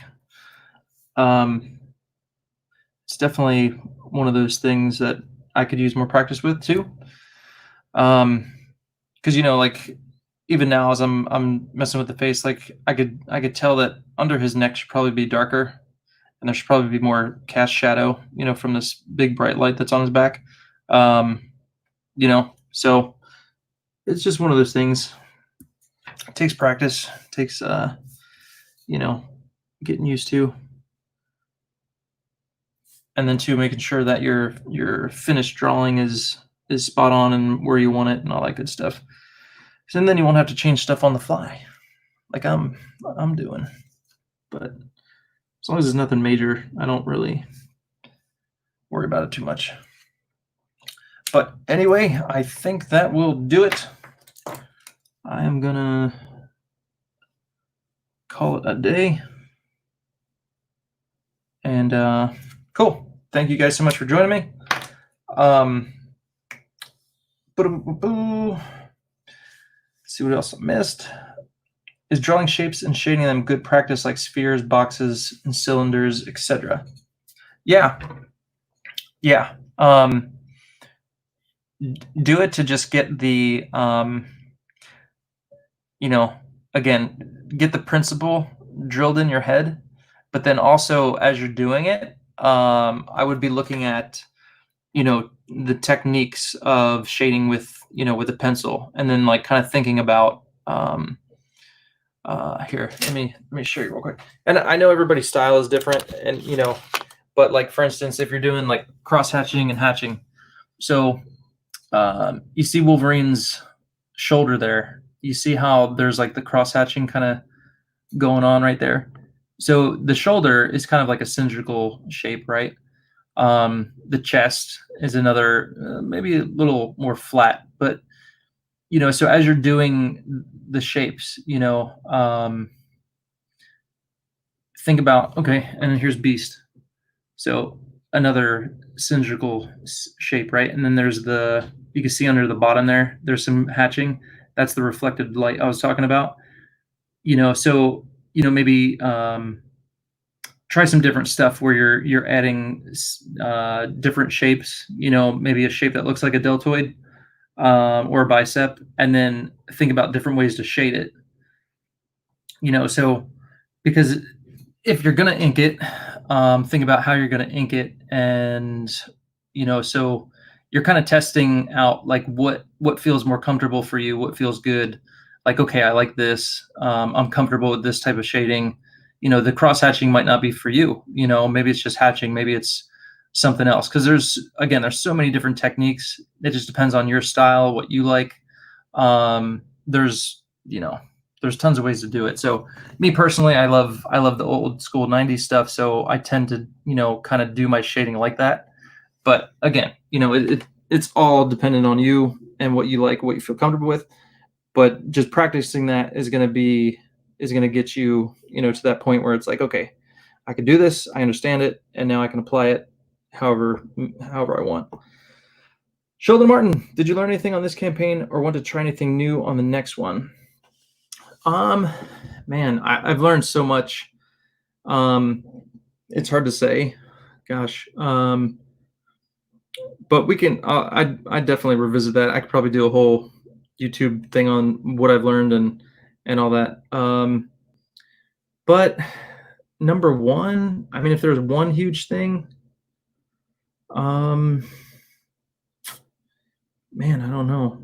It's definitely one of those things that I could use more practice with too. Because like even now as I'm messing with the face, like I could tell that under his neck should probably be darker, and there should probably be more cast shadow, from this big bright light that's on his back. So it's just one of those things. It takes practice, it takes getting used to. And then too, making sure that your finished drawing is spot on and where you want it and all that good stuff. And then you won't have to change stuff on the fly, like I'm doing. But as long as it's nothing major, I don't really worry about it too much. But anyway, I think that will do it. I am gonna call it a day. And cool. Thank you guys so much for joining me. Let's see what else I missed. Is drawing shapes and shading them good practice, like spheres, boxes, and cylinders, etc.? Yeah. Do it to just get the again, get the principle drilled in your head, but then also as you're doing it, I would be looking at the techniques of shading with with a pencil, and then like kind of thinking about here, let me show you real quick. And I know everybody's style is different, and but like for instance, if you're doing like cross hatching and hatching, so you see Wolverine's shoulder there, you see how there's like the cross hatching kind of going on right there. So the shoulder is kind of like a cylindrical shape, right? The chest is another, maybe a little more flat, but so as you're doing the shapes, think about, okay, and then here's Beast. So another cylindrical shape, right? And then there's you can see under the bottom there's some hatching. That's the reflected light I was talking about. So maybe try some different stuff where you're adding different shapes. Maybe a shape that looks like a deltoid or a bicep, and then think about different ways to shade it. So because if you're gonna ink it, think about how you're gonna ink it, and so you're kind of testing out like what feels more comfortable for you, what feels good. Like, okay, I like this. I'm comfortable with this type of shading. The cross hatching might not be for you. Maybe it's just hatching. Maybe it's something else. Because there's so many different techniques. It just depends on your style, what you like. There's tons of ways to do it. So me personally, I love the old school 90s stuff. So I tend to, kind of do my shading like that. But again, it's all dependent on you and what you like, what you feel comfortable with. But just practicing that is going to get you, to that point where it's like, okay, I can do this, I understand it, and now I can apply it however I want. Sheldon Martin, did you learn anything on this campaign or want to try anything new on the next one? Man, I've learned so much. It's hard to say. Gosh. But we can. I definitely revisit that. I could probably do a whole YouTube thing on what I've learned and all that. But number one, I mean, if there's one huge thing, man, I don't know.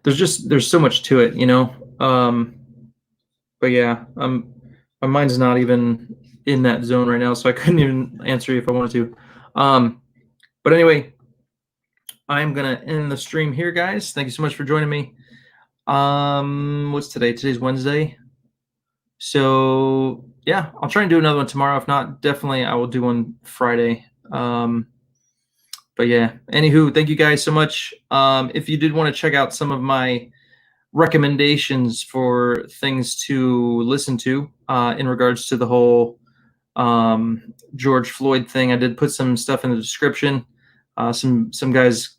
There's so much to it, but yeah, my mind's not even in that zone right now, so I couldn't even answer you if I wanted to. But anyway, I'm gonna end the stream here, guys. Thank you so much for joining me. What's today? Today's Wednesday. So yeah, I'll try and do another one tomorrow. If not, definitely I will do one Friday. But yeah, anywho, thank you guys so much. If you did want to check out some of my recommendations for things to listen to in regards to the whole George Floyd thing, I did put some stuff in the description. Some guys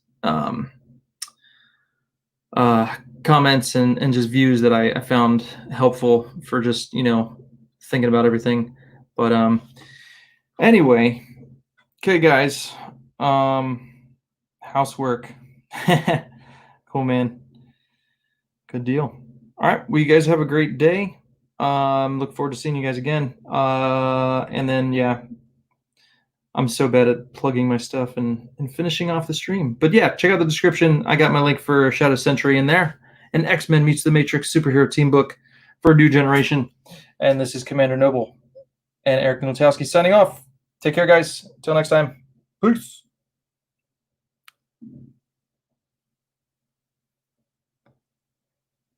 comments and just views that I found helpful for just thinking about everything. But anyway, okay guys, housework. Cool, man. Good deal. All right, well, you guys have a great day. Look forward to seeing you guys again. And then yeah, I'm so bad at plugging my stuff and finishing off the stream. But yeah, check out the description. I got my link for Shadow Sentry in there. An X-Men Meets the Matrix superhero team book for a new generation. And this is Commander Noble and Eric Notowski signing off. Take care, guys. Until next time. Peace.